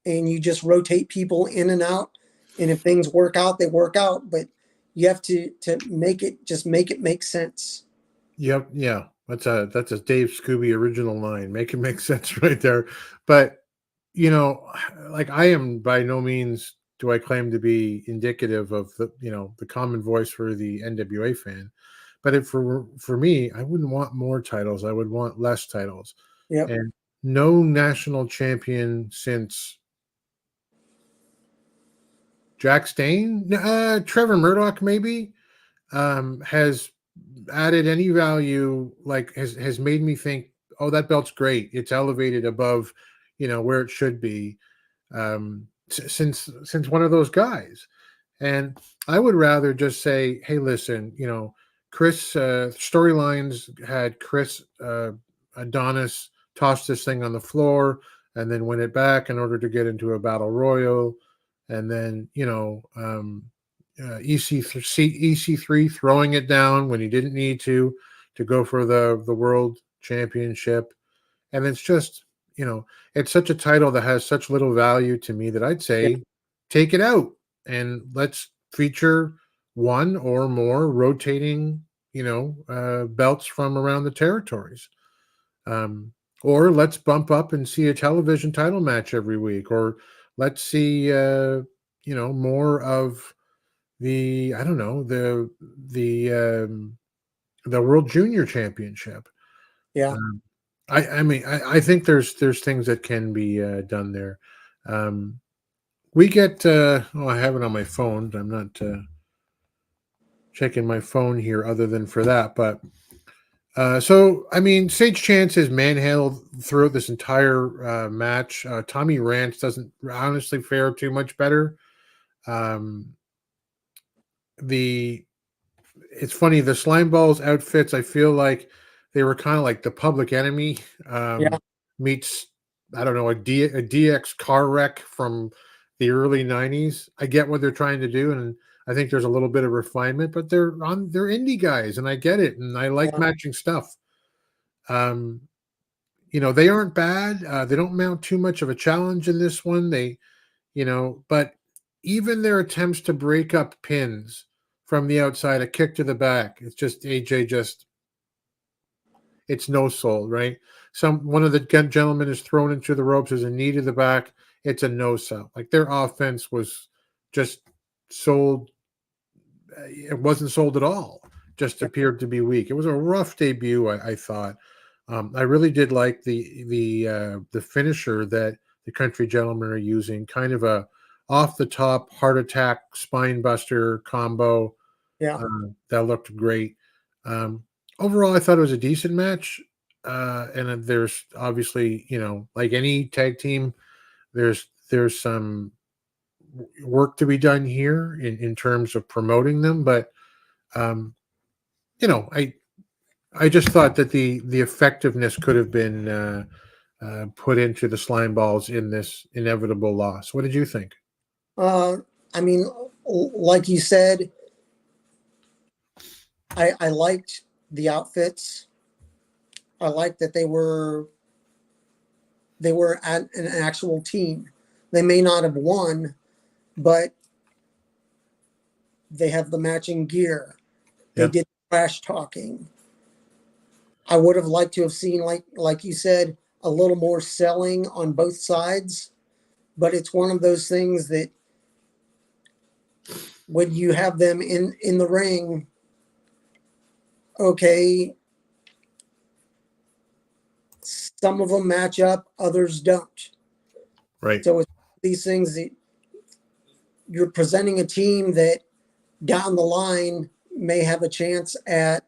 And you just rotate people in and out. And if things work out, they work out. But you have to make it make sense. Yep. Yeah. That's a Dave Scooby original line. Make it make sense right there. But, I am by no means do I claim to be indicative of the common voice for the NWA fan. But for me, I wouldn't want more titles. I would want less titles. Yep. And no national champion since Jack Stain, Trevor Murdoch maybe, has added any value, has made me think, oh, that belt's great. It's elevated above, where it should be, since one of those guys. And I would rather just say, hey, listen, Chris storylines had Chris Adonis toss this thing on the floor and then win it back in order to get into a battle royal. And then, EC3 throwing it down when he didn't need to go for the world championship. And it's just, it's such a title that has such little value to me that I'd say take it out and let's feature one or more rotating, belts from around the territories. Or let's bump up and see a television title match every week, or let's see, more of the World Junior Championship. Yeah. I think there's things that can be done there. We get, I have it on my phone. I'm not checking my phone here other than for that, but Sage Chance has manhandled throughout this entire match. Tommy Rance doesn't honestly fare too much better. It's funny, the Slime Ballz outfits, I feel like they were kind of like the Public Enemy meets, I don't know, a DX car wreck from the early 90s. I get what they're trying to do, and I think there's a little bit of refinement, but they're indie guys, and I get it, and I like matching stuff. They aren't bad. They don't mount too much of a challenge in this one. But even their attempts to break up pins from the outside, a kick to the back, it's just AJ it's no soul, right? one of the gentlemen is thrown into the ropes as a knee to the back, it's a no sell. Like their offense was just sold. It wasn't sold at all. Just appeared to be weak. It was a rough debut, I thought. I really did like the finisher that the Country Gentlemen are using, kind of a off the top heart attack spine buster combo. Yeah, that looked great. Overall, I thought it was a decent match. And there's obviously, like any tag team, there's some work to be done here in terms of promoting them. But, I just thought that the effectiveness could have been put into the Slime Ballz in this inevitable loss. What did you think? I mean, like you said, I liked the outfits. I liked that they were an actual team. They may not have won, but they have the matching gear. They did trash talking. I would have liked to have seen, like you said, a little more selling on both sides, but it's one of those things that when you have them in the ring, okay, some of them match up, others don't. Right. So it's these things that you're presenting a team that down the line may have a chance at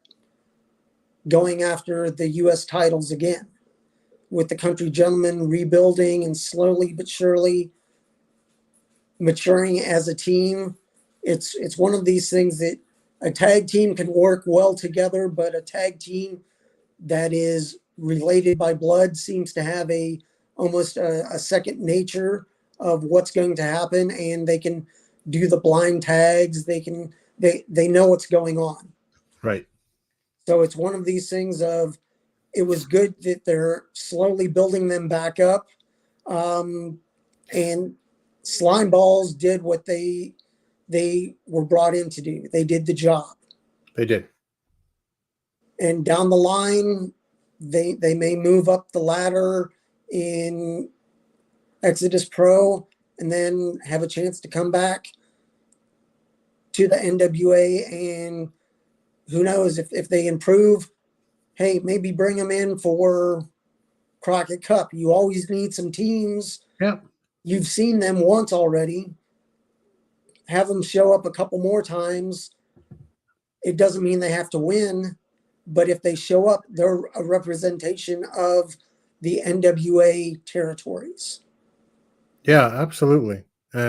going after the U.S. titles again, with the Country Gentlemen rebuilding and slowly but surely maturing as a team. It's one of these things that a tag team can work well together, but a tag team that is related by blood seems to have almost a second nature of what's going to happen, and they can do the blind tags. They know what's going on. Right. So it's one of these things of, it was good that they're slowly building them back up. And Slime Ballz did what they were brought in to do. They did the job. They did. And down the line, they may move up the ladder in Exodus Pro and then have a chance to come back to the NWA. And who knows, if they improve, hey, maybe bring them in for Crockett Cup. You always need some teams. Yeah. You've seen them once already. Have them show up a couple more times. It doesn't mean they have to win, but if they show up, they're a representation of the NWA territories. Yeah, absolutely. We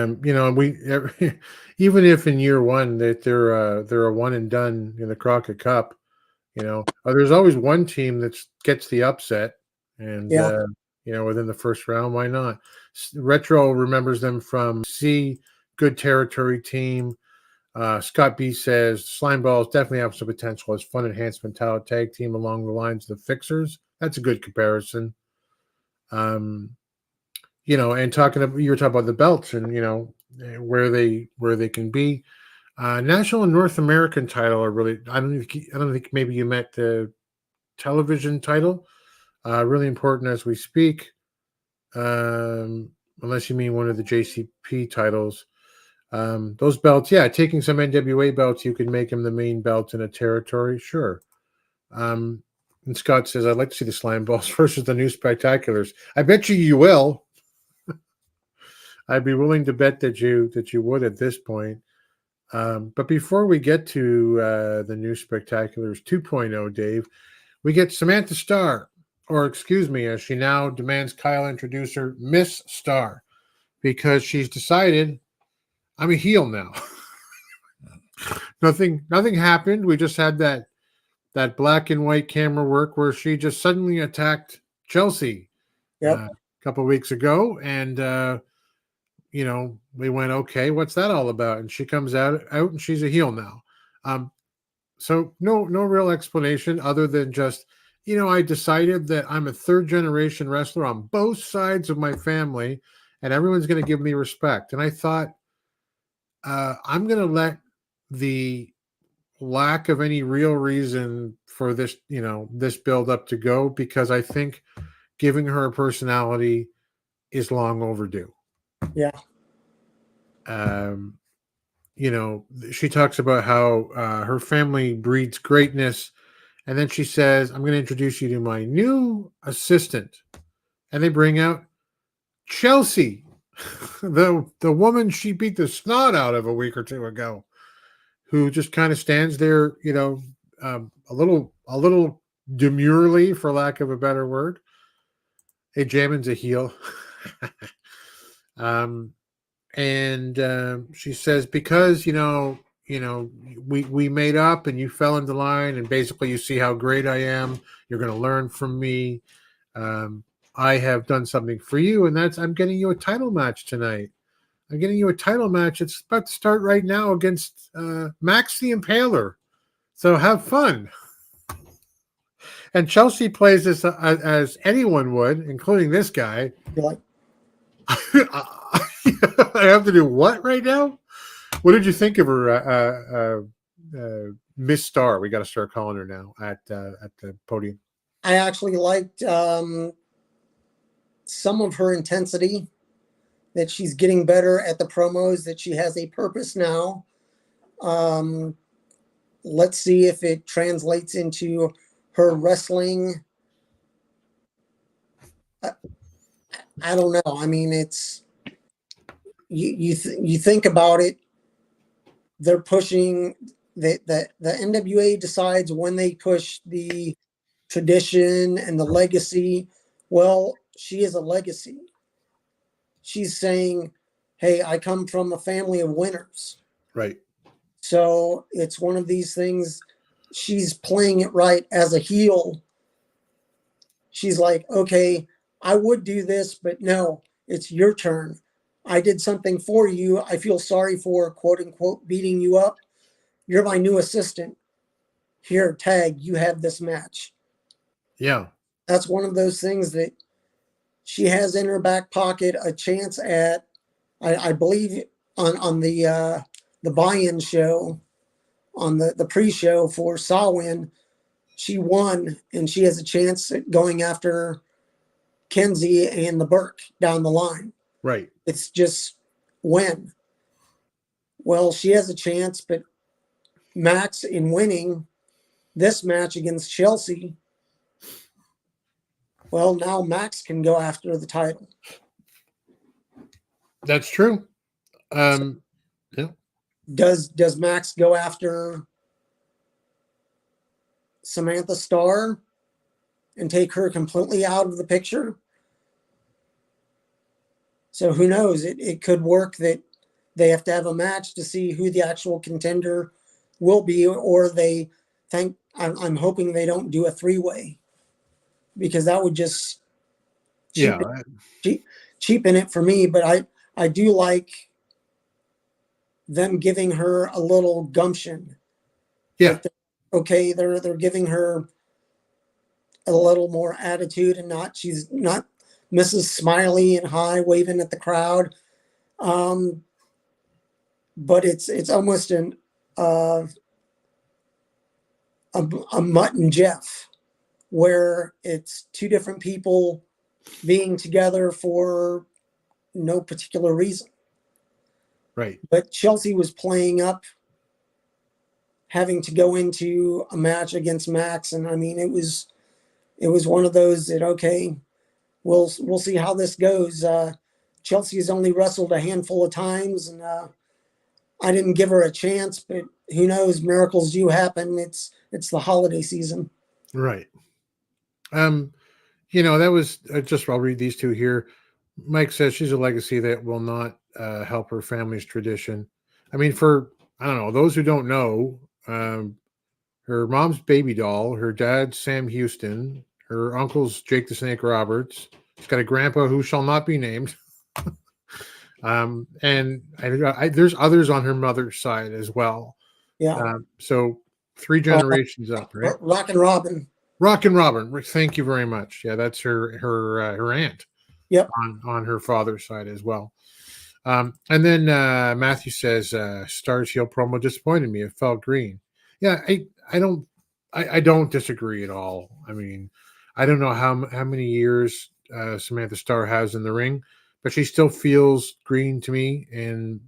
even if in year one that they're a one and done in the Crockett Cup, there's always one team that gets the upset, and within the first round, why not? Retro remembers them from good territory team. Scott B says Slime Ballz definitely have some potential as fun enhancement tag team along the lines of the Fixers. That's a good comparison. And you were talking about the belts and where they can be. National and North American title are really, I don't think maybe you meant the television title. Really important as we speak. Unless you mean one of the JCP titles. Those belts, taking some NWA belts, you could make them the main belt in a territory, sure. And Scott says, I'd like to see the Slime Ballz versus the New Spectaculars. I bet you will. I'd be willing to bet that you would at this point. But before we get to the New Spectaculars 2.0, Dave, we get Samantha Starr, or excuse me, as she now demands Kyle introduce her, Miss Starr, because she's decided, I'm a heel now. Nothing happened. We just had that black and white camera work where she just suddenly attacked Chelsea a couple of weeks ago, and we went, okay, what's that all about? And she comes out and she's a heel now. So no real explanation other than just, I decided that I'm a third generation wrestler on both sides of my family, and everyone's going to give me respect. And I thought, I'm going to let the lack of any real reason for this, this build up to go, because I think giving her a personality is long overdue. Yeah. She talks about how her family breeds greatness, and then she says, "I'm going to introduce you to my new assistant," and they bring out Chelsea, the woman she beat the snot out of a week or two ago, who just kind of stands there, a little demurely, for lack of a better word. Hey, Jamin's a heel. She says, because, we made up and you fell into line, and basically you see how great I am. You're going to learn from me. I have done something for you, and that's I'm getting you a title match tonight. I'm getting you a title match. It's about to start right now against Max the Impaler. So have fun. And Chelsea plays this as anyone would, including this guy. You're like, I have to do what right now? What did you think of her, Miss Starr? We got to start calling her now at the podium. I actually liked some of her intensity, that she's getting better at the promos, that she has a purpose now. Let's see if it translates into her wrestling. I don't know. I mean, it's you think about it. They're pushing the NWA decides when they push the tradition and the legacy. Well, she is a legacy. She's saying, "Hey, I come from a family of winners." Right. So it's one of these things. She's playing it right as a heel. She's like, "Okay, I would do this, but no, it's your turn. I did something for you. I feel sorry for, quote unquote, beating you up. You're my new assistant. Here, tag, you have this match." Yeah. That's one of those things that she has in her back pocket, a chance at, I believe on the buy-in show, on the pre-show for Sawin, she won, and she has a chance at going after Kenzie and the Burke down the line. Right. It's just when. Well, she has a chance, but Max, in winning this match against Chelsea, well, now Max can go after the title. That's true. Yeah. Does Max go after Samantha Starr and take her completely out of the picture? So who knows? It could work that they have to have a match to see who the actual contender will be, or they think, I'm hoping they don't do a three-way, because that would just cheapen it for me. But I do like them giving her a little gumption. Yeah. They're giving her a little more attitude, and she's not Mrs. Smiley and high waving at the crowd. But it's almost a Mutt and Jeff, where it's two different people being together for no particular reason. Right. But Chelsea was playing up having to go into a match against Max, and I mean, it was one of those that, okay, we'll see how this goes. Chelsea has only wrestled a handful of times, and I didn't give her a chance, but who knows? Miracles do happen. It's the holiday season. Right. That was I'll read these two here. Mike says she's a legacy that will not help her family's tradition. I mean, for, I don't know, those who don't know, her mom's Baby Doll, her dad's Sam Houston, her uncle's Jake the Snake Roberts. She's got a grandpa who shall not be named. And there's others on her mother's side as well. Yeah. So 3 generations up, right? Rock and Robin. Thank you very much. Yeah, that's her aunt. Yep. On her father's side as well. And then Matthew says, Star's heel promo disappointed me. It felt green. Yeah, I don't disagree at all. I mean, I don't know how many years Samantha Starr has in the ring, but she still feels green to me, and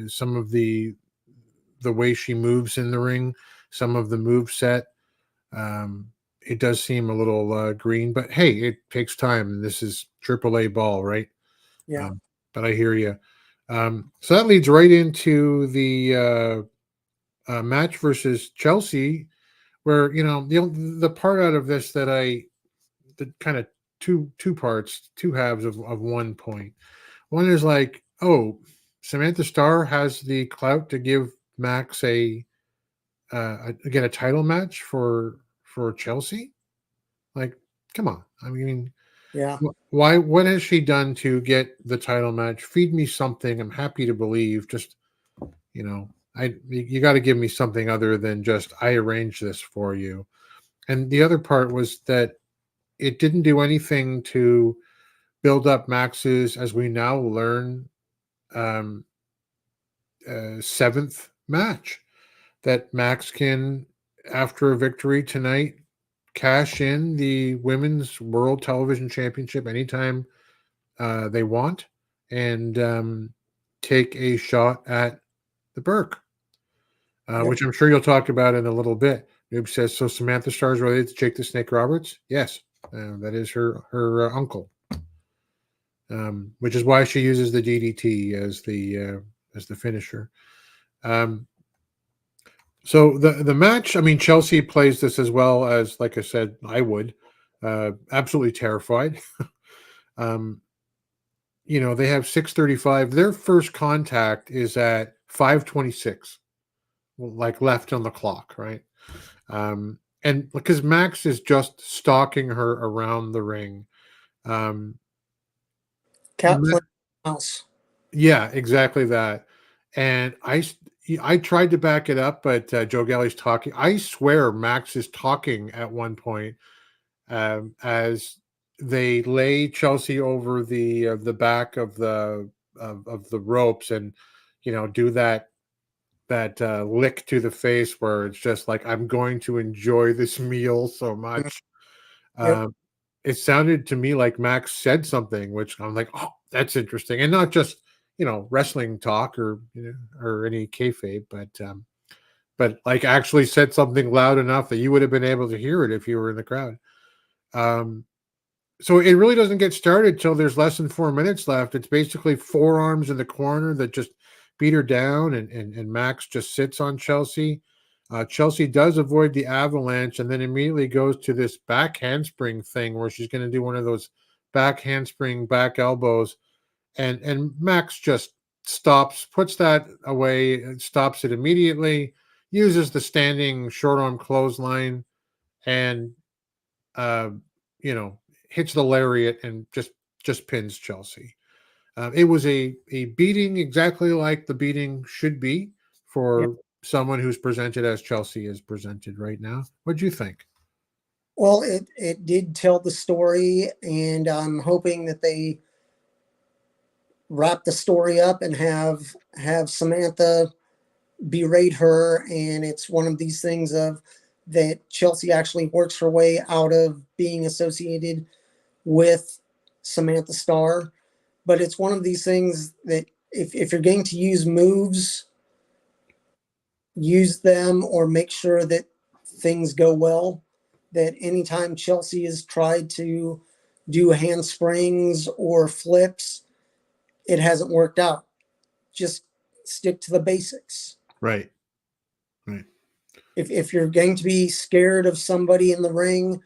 some of the way she moves in the ring, some of the move set, it does seem a little green. But hey, it takes time. This is AAA ball, right? Yeah. But I hear you. So that leads right into the match versus Chelsea, where the part out of this that the kind of two parts, two halves of one point. One is like, oh, Samantha Starr has the clout to give Max a title match for Chelsea. Like, come on. I mean, Yeah. why? What has she done to get the title match? Feed me something. I'm happy to believe. Just you got to give me something other than just I arranged this for you. And the other part was that it didn't do anything to build up Max's, as we now learn, seventh match. That Max can, after a victory tonight, cash in the Women's World Television Championship anytime they want, and take a shot at the Burke, which I'm sure you'll talk about in a little bit. Noob says, so Samantha Starr is related to Jake the Snake Roberts? Yes, that is her uncle, which is why she uses the DDT as the finisher. So the match, I mean, Chelsea plays this as well as, like I said, I would. Absolutely terrified. They have 6:35. Their first contact is at 5:26, like left on the clock, right? And because Max is just stalking her around the ring. Cat house. Yeah, exactly that. And I tried to back it up, but Joe Galli's talking. I swear Max is talking at one point as they lay Chelsea over the back of the ropes, and do that lick to the face where it's just like, I'm going to enjoy this meal so much. Yep. It sounded to me like Max said something, which I'm like, oh, that's interesting, and not just wrestling talk or any kayfabe, but like actually said something loud enough that you would have been able to hear it if you were in the crowd. So it really doesn't get started till there's less than 4 minutes left. It's basically forearms in the corner that just beat her down, and Max just sits on Chelsea. Chelsea does avoid the avalanche and then immediately goes to this back handspring thing where she's going to do one of those back handspring back elbows. And Max just stops, puts that away, stops it immediately, uses the standing short arm clothesline, and hits the lariat and just pins Chelsea. It was a beating exactly like the beating should be for someone who's presented as Chelsea is presented right now. What do you think? Well, it did tell the story, and I'm hoping that they wrap the story up and have Samantha berate her, and it's one of these things of that Chelsea actually works her way out of being associated with Samantha Starr. But it's one of these things that if you're going to use moves, use them or make sure that things go well. That anytime Chelsea has tried to do handsprings or flips, it hasn't worked out. Just stick to the basics. Right. If you're going to be scared of somebody in the ring,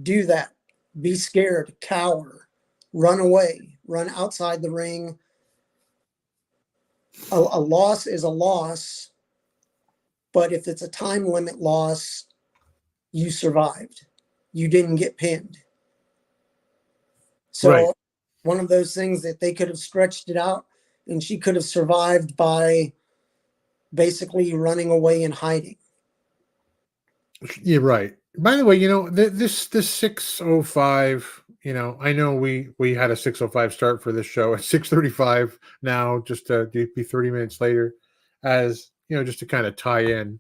do that. Be scared, cower, run away, run outside the ring. A loss is a loss, but if it's a time limit loss, you survived. You didn't get pinned. So one of those things that they could have stretched it out, and she could have survived by basically running away and hiding. You're right. By the way, this 6:05, I know we had a 6:05 start for this show at 6:35 now, just to be 30 minutes later. As just to kind of tie in.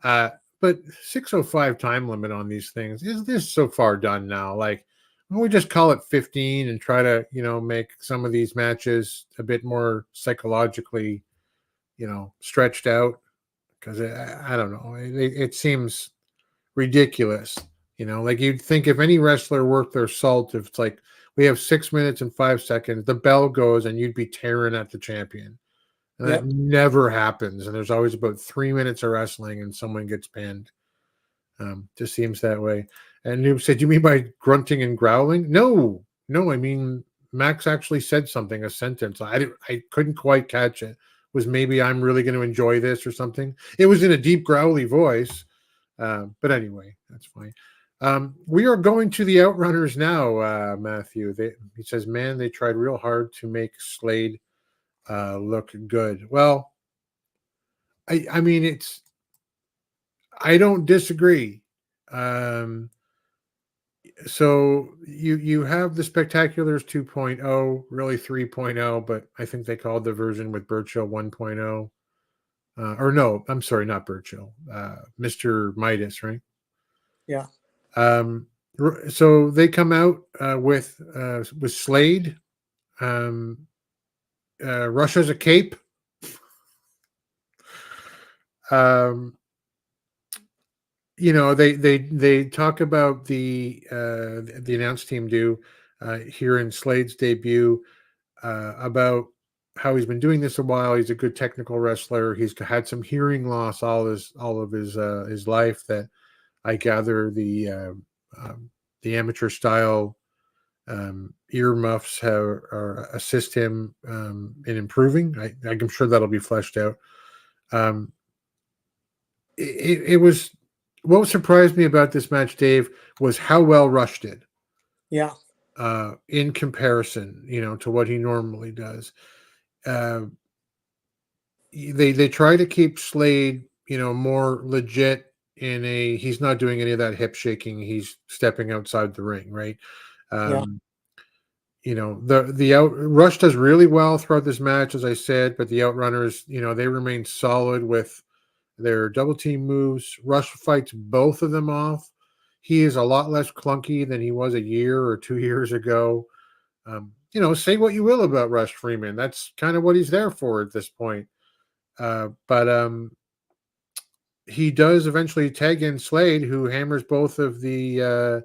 But 6:05 time limit on these things is this so far done now? Like, why don't we just call it 15 and try to, make some of these matches a bit more psychologically, stretched out? Because I don't know, it seems ridiculous. Like you'd think if any wrestler worth their salt, if it's like we have 6 minutes and 5 seconds, the bell goes and you'd be tearing at the champion. And that never happens. And there's always about 3 minutes of wrestling and someone gets pinned. Just seems that way. And Noob said, you mean by grunting and growling? No, I mean, Max actually said something, a sentence. I couldn't quite catch it. Was maybe I'm really going to enjoy this or something. It was in a deep growly voice. But anyway, that's fine. We are going to the Outrunners now, Matthew. He says, man, they tried real hard to make Slade look good. Well, I mean, I don't disagree. So you have the Spectaculars 2.0, really 3.0, but I think they called the version with Burchill 1.0. Or no, I'm sorry, not Burchill. Mr. Midas, right? Yeah. So they come out with Slade. Rush has a cape. They talk about the announce team do here in Slade's debut about how he's been doing this a while. He's a good technical wrestler. He's had some hearing loss all of his life. That I gather the amateur style earmuffs assist him in improving. I'm sure that'll be fleshed out. It was what surprised me about this match, Dave, was how well Rush did. Yeah. In comparison, to what he normally does. They try to keep Slade, more legit he's not doing any of that hip shaking. He's stepping outside the ring, right? Rush does really well throughout this match, as I said, but the Outrunners, they remain solid with their double team moves. Rush fights both of them off. He is a lot less clunky than he was a year or 2 years ago. Say what you will about Rush Freeman. That's kind of what he's there for at this point. But he does eventually tag in Slade, who hammers both of the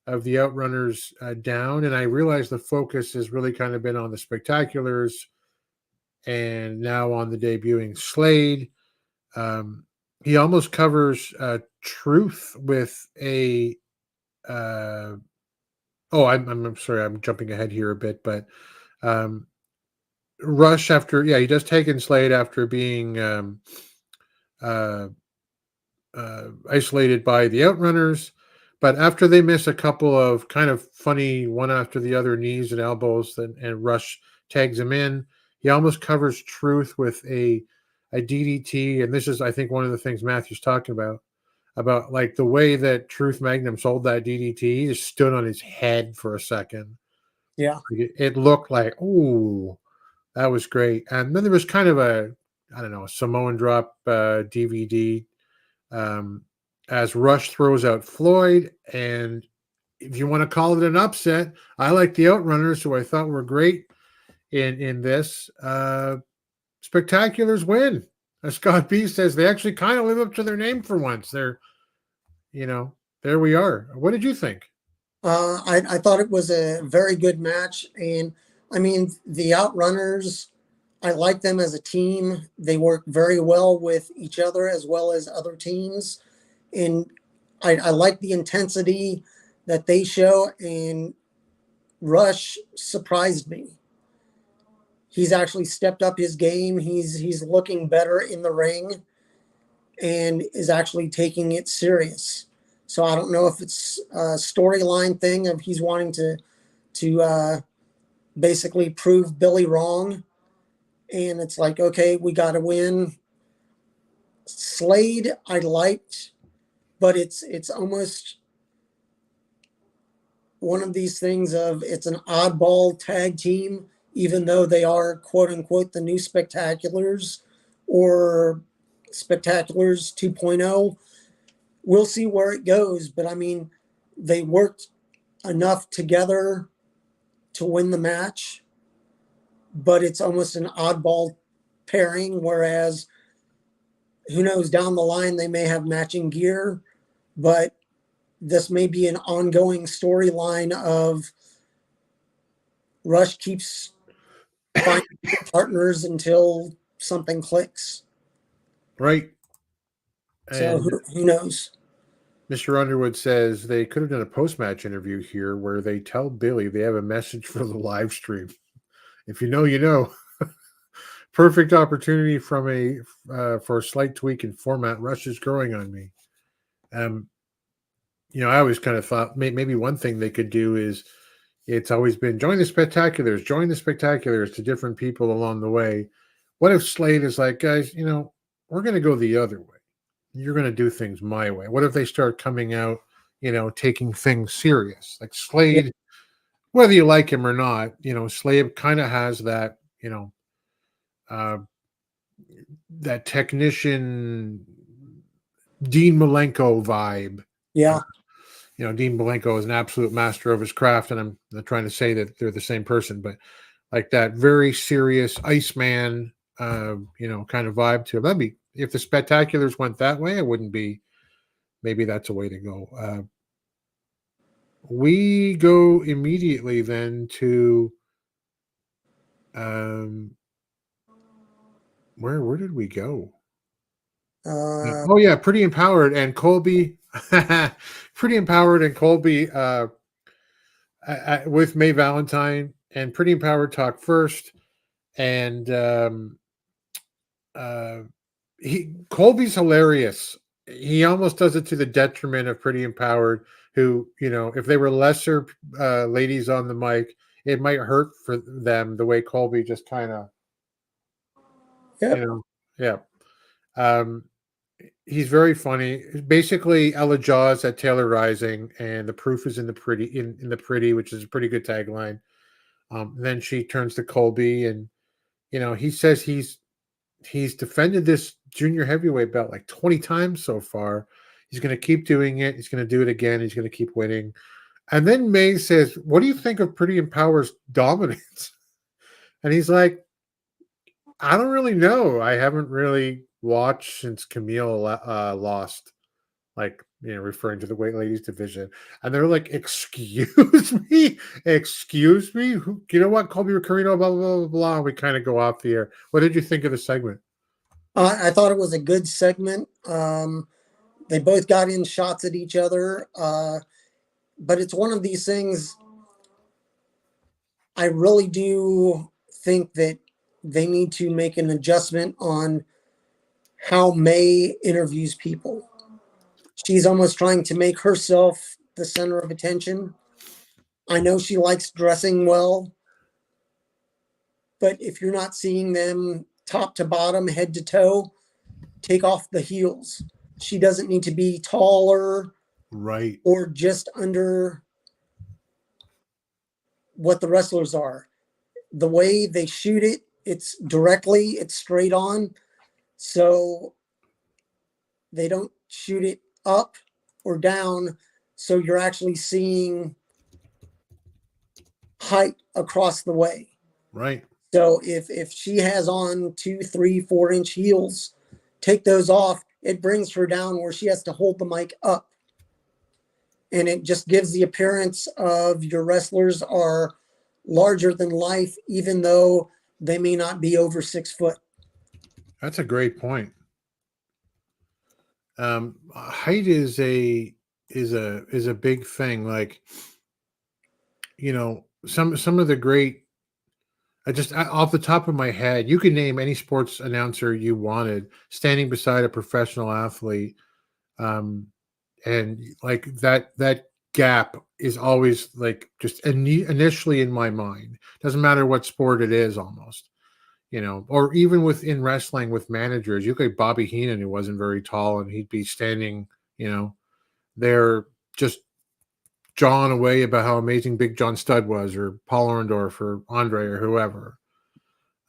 Outrunners down. And I realize the focus has really kind of been on the Spectaculars and now on the debuting Slade. He almost covers Truth with a I'm sorry, I'm jumping ahead here a bit, but Rush he does take in Slade after being isolated by the Outrunners, but after they miss a couple of kind of funny one after the other knees and elbows, and Rush tags him in, he almost covers Truth with a DDT, and this is, I think, one of the things Matthew's talking about like the way that Truth Magnum sold that DDT. He just stood on his head for a second. Yeah. It looked like, ooh, that was great. And then there was kind of a Samoan drop DVD as Rush throws out Floyd. And if you want to call it an upset, I like the Outrunners, who I thought were great in this. Spectaculars win. As Scott B says, they actually kind of live up to their name for once. They're, there we are. What did you think? I thought it was a very good match. And I mean, the Outrunners, I like them as a team. They work very well with each other as well as other teams. And I like the intensity that they show. And Rush surprised me. He's actually stepped up his game. He's looking better in the ring and is actually taking it serious. So I don't know if it's a storyline thing of he's wanting to basically prove Billy wrong. And it's like, okay, we got to win. Slade, I liked, but it's almost one of these things of it's an oddball tag team, even though they are, quote unquote, the new Spectaculars, or Spectaculars 2.0. We'll see where it goes, but I mean, they worked enough together to win the match, but it's almost an oddball pairing, whereas who knows, down the line they may have matching gear, but this may be an ongoing storyline of Rush keeps finding partners until something clicks. Right. So And who knows? Mr. Underwood says they could have done a post-match interview here where they tell Billy they have a message for the live stream. If you know, you know. Perfect opportunity from for a slight tweak in format. Rush is growing on me. I always kind of thought maybe one thing they could do is, it's always been join the Spectaculars to different people along the way. What if Slade is like, guys, we're going to go the other way. You're going to do things my way. What if they start coming out, taking things serious? Like Slade, whether you like him or not, Slade kind of has that, that technician Dean Malenko vibe. Yeah. Dean Malenko is an absolute master of his craft, and I'm not trying to say that they're the same person, but like that very serious Iceman, kind of vibe to him. That'd be, if the Spectaculars went that way, it wouldn't be, maybe that's a way to go. We go immediately then to, where did we go? Pretty Empowered and Colby. Pretty Empowered and Colby with May Valentine, and Pretty Empowered talk first, and Colby's hilarious. He almost does it to the detriment of Pretty Empowered, who, if they were lesser ladies on the mic, it might hurt for them the way Colby just kind of, he's very funny. Basically, Ella Jaws at Taylor Rising, and the proof is in the pretty, in the pretty, which is a pretty good tagline. Then she turns to Colby, and he says he's defended this junior heavyweight belt like 20 times so far. He's going to keep doing it. He's going to do it again. He's going to keep winning. And then May says, "What do you think of Pretty Empower's dominance?" And he's like, "I don't really know. I haven't really watched since Camille lost," referring to the weight ladies division. And they're like, excuse me? Who, you know what? Colby Ricarino, blah, blah, blah, blah. We kind of go off the air. What did you think of the segment? I thought it was a good segment. They both got in shots at each other. But it's one of these things, I really do think that they need to make an adjustment on how May interviews people. She's almost trying to make herself the center of attention. I know she likes dressing well, but if you're not seeing them top to bottom, head to toe, take off the heels. She doesn't need to be taller, right, or just under what the wrestlers are. The way they shoot it, it's directly, it's straight on. So they don't shoot it up or down. So you're actually seeing height across the way. Right. So if she has on 2, 3, 4-inch heels, take those off. It brings her down where she has to hold the mic up. And it just gives the appearance of your wrestlers are larger than life, even though they may not be over 6 foot. That's a great point. Height is a big thing. Like, some of the great, off the top of my head, you could name any sports announcer you wanted standing beside a professional athlete. And like that gap is always like just initially in my mind. Doesn't matter what sport it is, almost, or even within wrestling with managers. You could Bobby Heenan, who wasn't very tall, and he'd be standing, there just jawing away about how amazing Big John Studd was, or Paul Orndorff, or Andre, or whoever.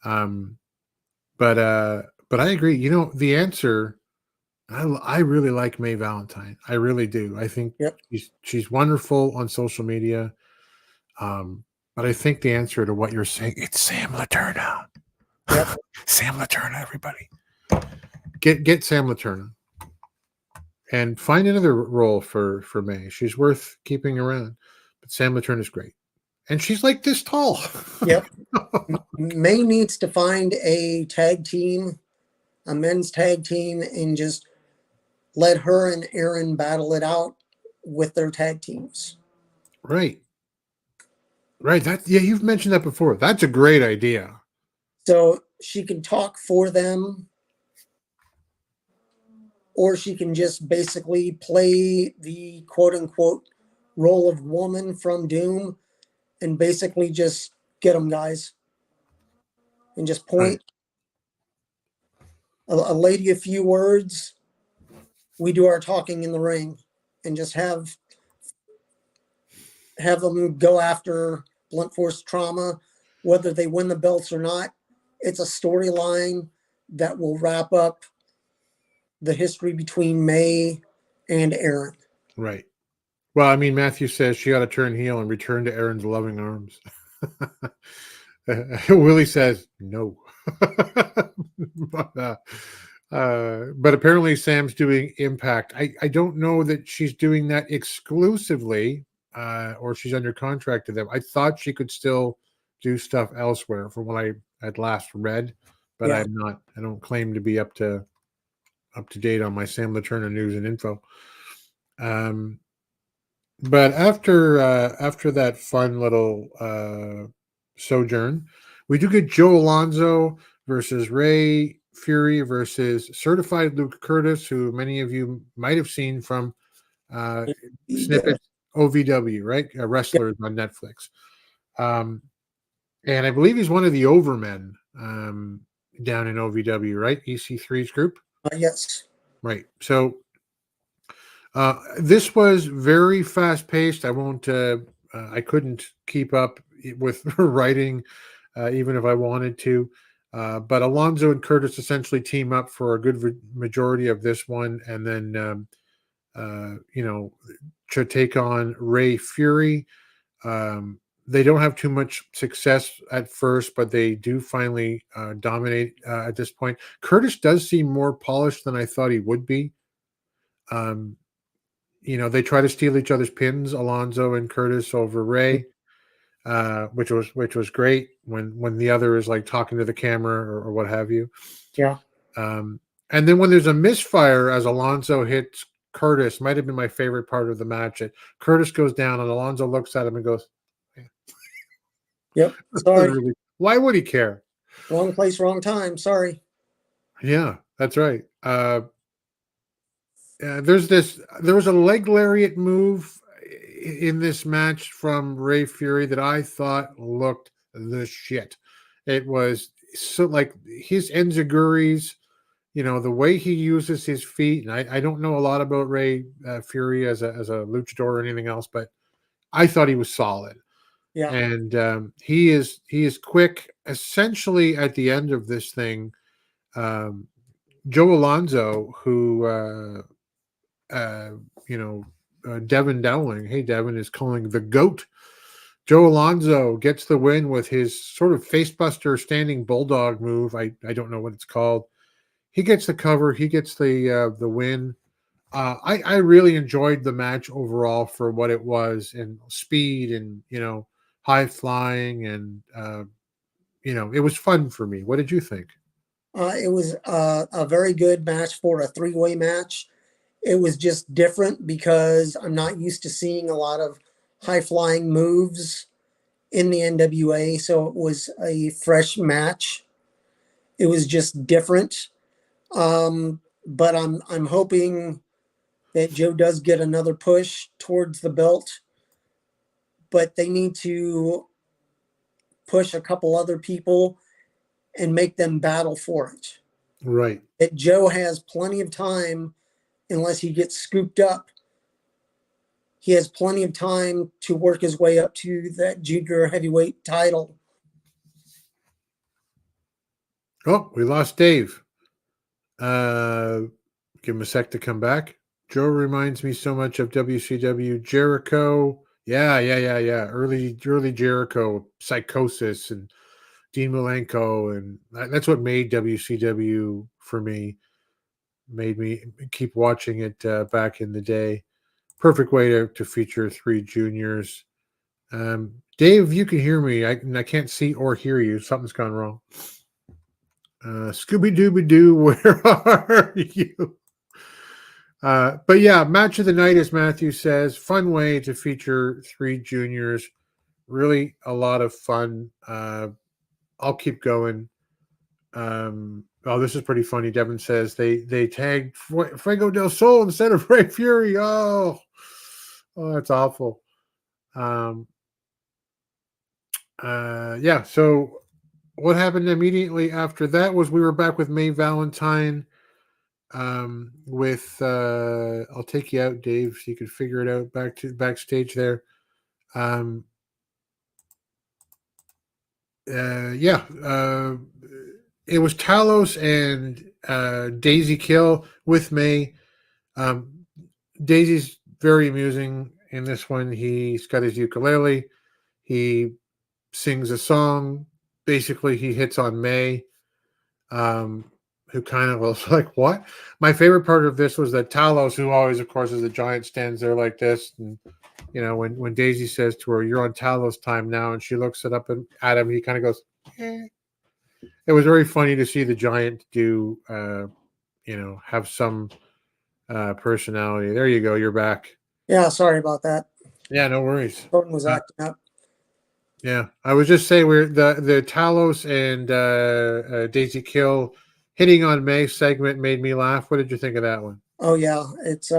But But I agree. You know, the answer, I really like May Valentine. I really do. I think she's wonderful on social media. But I think the answer to what you're saying, it's Sam Laterna. Yep. Sam Laterna, everybody. Get Sam Laterna. And find another role for May. She's worth keeping around. But Sam Laterna is great. And she's like this tall. Yep. May needs to find a tag team, a men's tag team, and just let her and Aaron battle it out with their tag teams. Right. You've mentioned that before. That's a great idea. So she can talk for them, or she can just basically play the quote unquote role of woman from Doom and basically just get them, guys. And just point a lady a few words. We do our talking in the ring and just have them go after Blunt Force Trauma, whether they win the belts or not. It's a storyline that will wrap up the history between May and Aaron. Right. Well, I mean, Matthew says she ought to turn heel and return to Aaron's loving arms. Willie says no. But apparently Sam's doing Impact. I don't know that she's doing that exclusively, or she's under contract to them. I thought she could still do stuff elsewhere from what I had last read, but I'm not. I don't claim to be up to date on my Sam Laterna news and info. But after that fun little sojourn, we do get Joe Alonzo versus Rey Fury versus Certified Luke Kurtis, who many of you might have seen from snippets OVW, right? Wrestlers on Netflix. And I believe he's one of the Overmen down in OVW, right? EC3's group. Yes. Right. So this was very fast paced. I couldn't keep up with writing, even if I wanted to. But Alonzo and Kurtis essentially team up for a good majority of this one, and then to take on Rey Fury. They don't have too much success at first, but they do finally dominate at this point. Kurtis does seem more polished than I thought he would be. They try to steal each other's pins, Alonzo and Kurtis over Rey, which was great when the other is like talking to the camera or what have you. Yeah. And then when there's a misfire as Alonzo hits Kurtis, might have been my favorite part of the match. Kurtis goes down and Alonzo looks at him and goes, "Yep, sorry." Why would he care? Wrong place, wrong time. Sorry. Yeah, that's right. There was a leg lariat move in this match from Rey Fury that I thought looked the shit. It was so like his enziguris, the way he uses his feet. And I don't know a lot about Rey Fury as a luchador or anything else, but I thought he was solid. Yeah. And he is quick. Essentially, at the end of this thing, Joe Alonzo, who Devan Dowling, hey Devan, is calling the GOAT. Joe Alonzo gets the win with his sort of facebuster standing bulldog move. I don't know what it's called. He gets the cover. He gets the win. I really enjoyed the match overall for what it was, and speed and high flying, and it was fun for me. What did you think? It was a very good match for a three-way match. It was just different because I'm not used to seeing a lot of high-flying moves in the NWA, so it was a fresh match. It was just different. But I'm hoping that Joe does get another push towards the belt, but they need to push a couple other people and make them battle for it. Right. That Joe has plenty of time, unless he gets scooped up. He has plenty of time to work his way up to that junior heavyweight title. Oh, we lost Dave. Give him a sec to come back. Joe reminds me so much of WCW Jericho. Yeah. Early Jericho, Psychosis, and Dean Malenko, and that's what made WCW for me. Made me keep watching it back in the day. Perfect way to feature 3 juniors. Dave, you can hear me. I can't see or hear you. Something's gone wrong. Scooby Dooby Doo, where are you? But yeah, match of the night, as Matthew says, fun way to feature 3 juniors. Really a lot of fun. I'll keep going. Oh, this is pretty funny. Devin says they tagged Fuego del Sol instead of Rey Fury. Oh, that's awful. Yeah. So what happened immediately after that was we were back with May Valentine. With I'll take you out, Dave, so you can figure it out backstage there. It was Talos and Daisy Kill with May. Daisy's very amusing in this one. He's got his ukulele. He sings a song. Basically, he hits on May, who kind of was like, what? My favorite part of this was that Talos, who always, of course, is the giant, stands there like this. And, you know, when Daisy says to her, you're on Talos time now, and she looks it up at him, he kind of goes, eh. It was very funny to see the giant do, have some personality. There you go. You're back. Yeah, sorry about that. Yeah, no worries. Phone was acting up. Yeah, I was just saying we're the Talos and Daisy Kill hitting on May segment made me laugh. What did you think of that one? Oh yeah, it's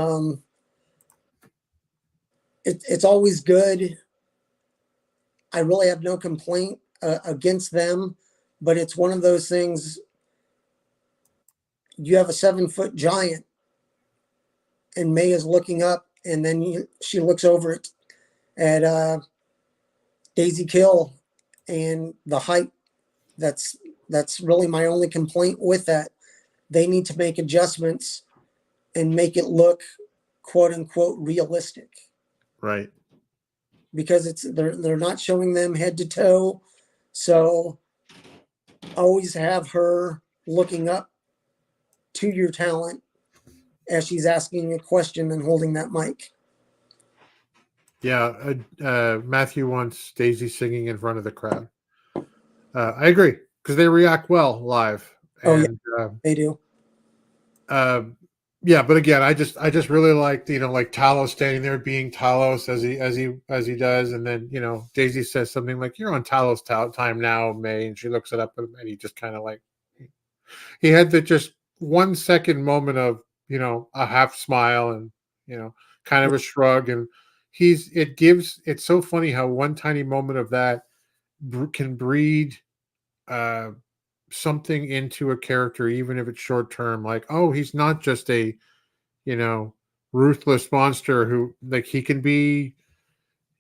always good. I really have no complaint against them, but it's one of those things. You have a 7-foot giant, and May is looking up, and then she looks over at Daisy Kill, and the height. That's really my only complaint with that. They need to make adjustments and make it look quote unquote realistic. Right. Because they're not showing them head to toe. So always have her looking up to your talent as she's asking a question and holding that mic. Yeah, Matthew wants Daisy singing in front of the crowd. I agree, because they react well live. And, they do. Yeah, but again, I just really liked, like Talos standing there being Talos as he does, and then Daisy says something like, "You're on Talos time now, May," and she looks it up, and he just kind of like, he had the just 1 second moment of a half smile and kind of a shrug, and it's so funny how one tiny moment of that can breed something into a character, even if it's short term. Like, oh, he's not just a ruthless monster who, like, he can be,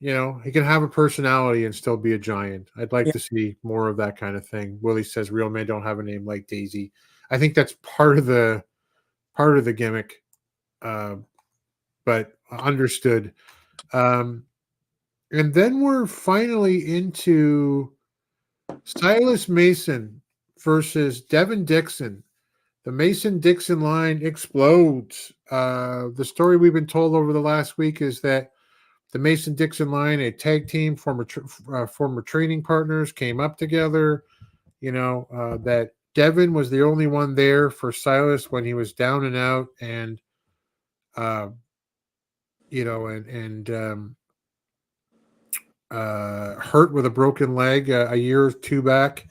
he can have a personality and still be a giant. I'd like to see more of that kind of thing. Willie says real men don't have a name like Daisy. I think that's part of the gimmick, but understood. And then we're finally into Silas Mason versus Devan Dixon. The Mason-Dixon line explodes. The story we've been told over the last week is that the Mason-Dixon line, a tag team, former training partners, came up together. That Devan was the only one there for Silas when he was down and out, and hurt with a broken leg a year or two back.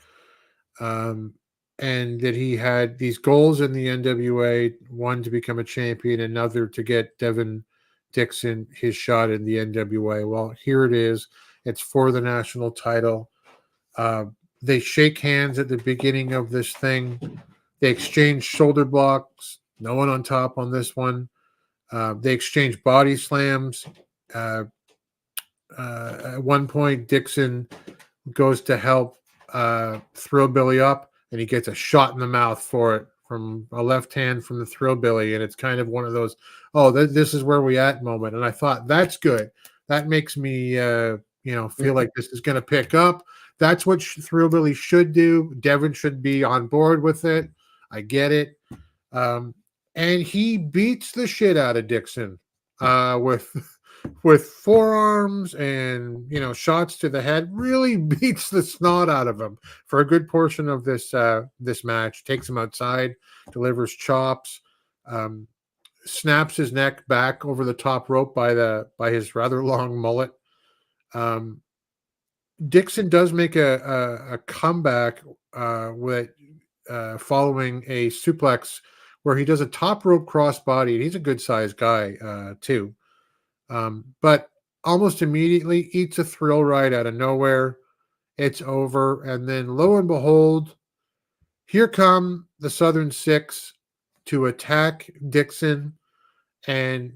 And that he had these goals in the NWA, one to become a champion, another to get Devan Dixon his shot in the NWA. Well, here it is. It's for the national title. They shake hands at the beginning of this thing. They exchange shoulder blocks. No one on top on this one. They exchange body slams. At one point, Dixon goes to help Thrillbilly up, and he gets a shot in the mouth for it from a left hand from the Thrillbilly, and it's kind of one of those, oh, this is where we at moment. And I thought, that's good. That makes me, feel like this is going to pick up. That's what Thrillbilly should do. Devan should be on board with it. I get it. And he beats the shit out of Dixon with forearms and shots to the head. Really beats the snot out of him for a good portion of this match. Takes him outside, delivers chops, snaps his neck back over the top rope by his rather long mullet. Dixon does make a comeback with following a suplex where he does a top rope crossbody. He's a good sized guy too. But almost immediately eats a thrill ride out of nowhere. It's over. And then lo and behold, here come the Southern Six to attack Dixon. And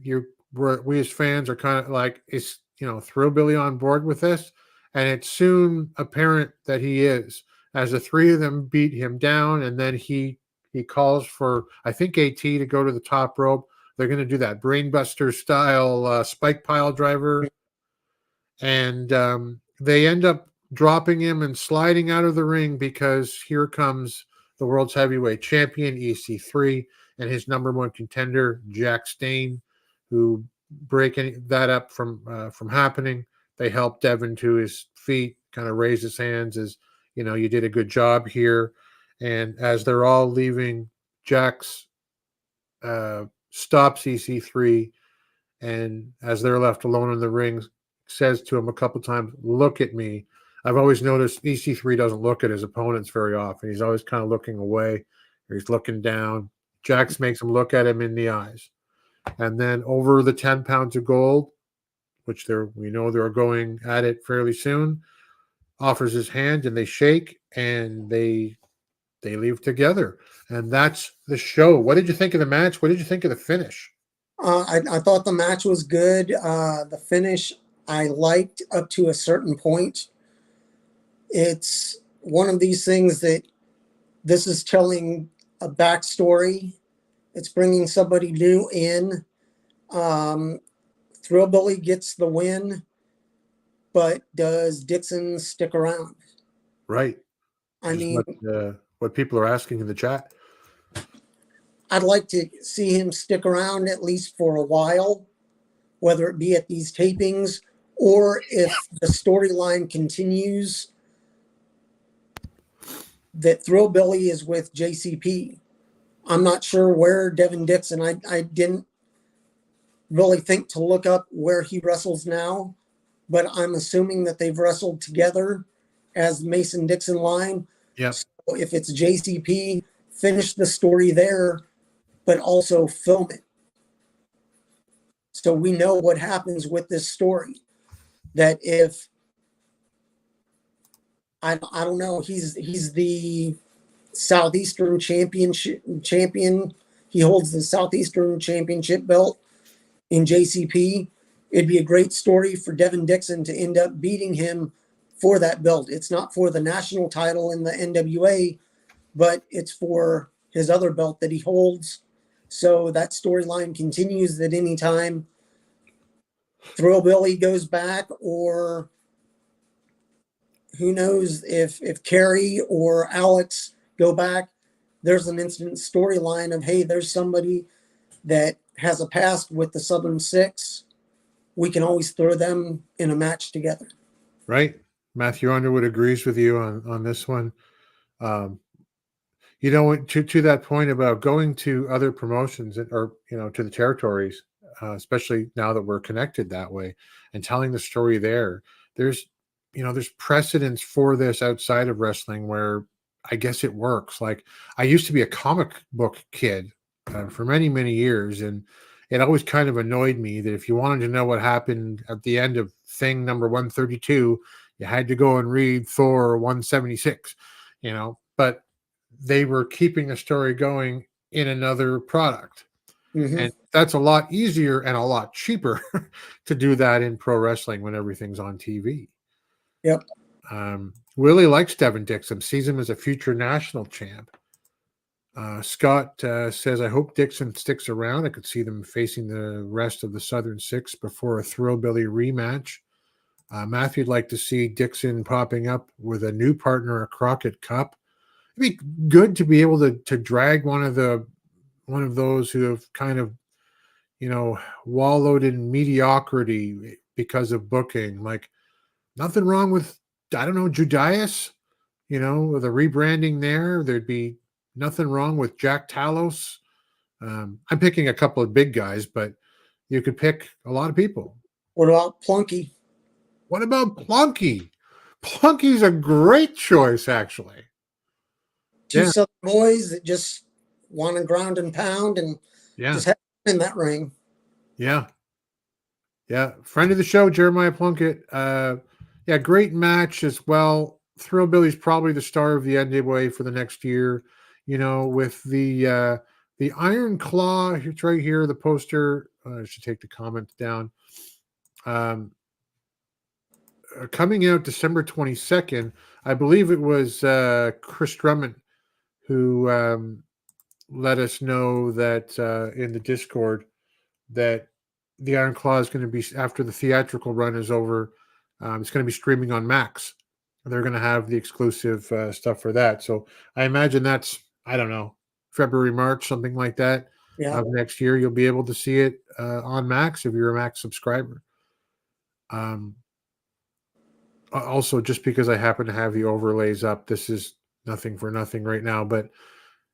we as fans are kind of like, is Thrillbilly on board with this? And it's soon apparent that he is, as the three of them beat him down. And then he calls for, I think, AT to go to the top rope. They're going to do that brainbuster style spike pile driver. And they end up dropping him and sliding out of the ring because here comes the world's heavyweight champion, EC3, and his number one contender, Jack Stain, who break that up from happening. They help Devan to his feet, kind of raise his hands as, you did a good job here. And as they're all leaving, Jax stops EC3, and as they're left alone in the ring, says to him a couple times, "Look at me." I've always noticed EC3 doesn't look at his opponents very often. He's always kind of looking away, or he's looking down. Jax makes him look at him in the eyes. And then over the 10 pounds of gold, which we know they're going at it fairly soon, offers his hand, and they shake, and they leave together. And that's the show. What did you think of the match? What did you think of the finish? I thought the match was good. The finish I liked up to a certain point. It's one of these things that this is telling a backstory. It's bringing somebody new in. Thrillbilly gets the win, but does Dixon stick around? Right. I mean, what people are asking in the chat. I'd like to see him stick around at least for a while, whether it be at these tapings or if the storyline continues that Thrillbilly is with JCP. I'm not sure where Devan Dixon, I didn't really think to look up where he wrestles now, but I'm assuming that they've wrestled together as Mason-Dixon line. Yep. So if it's JCP, finish the story there, but also film it. So we know what happens with this story. That if, I don't know, he's the Southeastern champion. He holds the Southeastern Championship belt in JCP. It'd be a great story for Devan Dixon to end up beating him for that belt. It's not for the national title in the NWA, but it's for his other belt that he holds. So that storyline continues that anytime Thrillbilly goes back, or who knows if Carrie or Alex go back, there's an instant storyline of, hey, there's somebody that has a past with the Southern Six. We can always throw them in a match together. Right. Matthew Underwood agrees with you on this one. To that point about going to other promotions or, to the territories, especially now that we're connected that way and telling the story there, there's precedence for this outside of wrestling where I guess it works. Like, I used to be a comic book kid for many, many years. And it always kind of annoyed me that if you wanted to know what happened at the end of thing number 132, you had to go and read Thor 176, but they were keeping a story going in another product. Mm-hmm. And that's a lot easier and a lot cheaper to do that in pro wrestling when everything's on TV. Yep. Willie likes Devan Dixon, sees him as a future national champ. Scott says, I hope Dixon sticks around. I could see them facing the rest of the Southern Six before a Thrillbilly rematch. Matthew'd like to see Dixon popping up with a new partner, a Crockett Cup. It'd be good to be able to drag one of those who have kind of, wallowed in mediocrity because of booking. Like, nothing wrong with, I don't know, Judas, with a rebranding there. There'd be nothing wrong with Jack Talos. I'm picking a couple of big guys, but you could pick a lot of people. What about Plunky? What about Plunky? Plunky's a great choice, actually. Two Southern boys that just want to ground and pound and just have in that ring. Yeah. Friend of the show, Jeremiah Plunkett. Great match as well. Thrillbilly's probably the star of the NWA for the next year. With the Iron Claw, it's right here, the poster. I should take the comment down. Coming out December 22nd, I believe it was Chris Drummond who let us know that in the Discord that the Iron Claw is going to be, after the theatrical run is over, it's going to be streaming on Max. They're going to have the exclusive stuff for that. So I imagine that's, I don't know, February, March, something like that of next year. You'll be able to see it on Max if you're a Max subscriber. Also, just because I happen to have the overlays up, this is nothing for nothing right now. But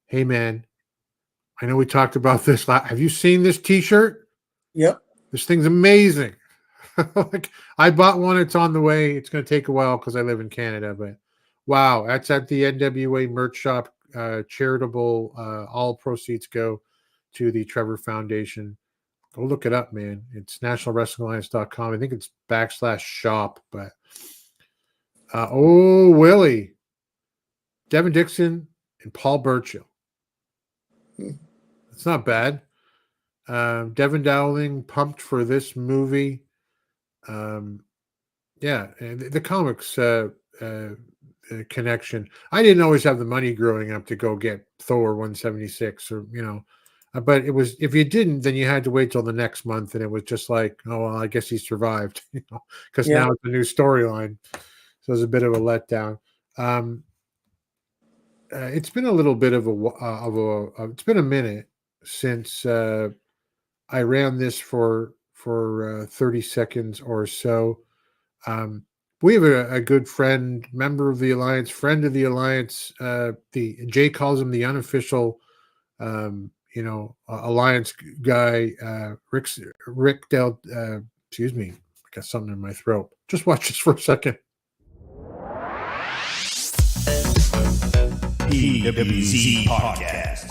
hey, man, I know we talked about this. Have you seen this T-shirt? Yep. This thing's amazing. Like, I bought one. It's on the way. It's going to take a while because I live in Canada. But wow, that's at the NWA merch shop. Charitable. All proceeds go to the Trevor Foundation. Go look it up, man. It's nationalwrestlingalliance.com. I think it's /shop. But Willie, Devan Dixon, and Paul Burchill. It's not bad. Devin Dowling pumped for this movie. The comics connection. I didn't always have the money growing up to go get Thor 176 or, but it was, if you didn't, then you had to wait till the next month. And it was just like, oh, well, I guess he survived, because now it's a new storyline. So it was a bit of a letdown. It's been a little bit of it's been a minute since I ran this for 30 seconds or so. We have a good friend, member of the Alliance, friend of the Alliance. Jay calls him the unofficial, Alliance guy. Rick Del. Excuse me, I got something in my throat. Just watch this for a second. PWZ Podcast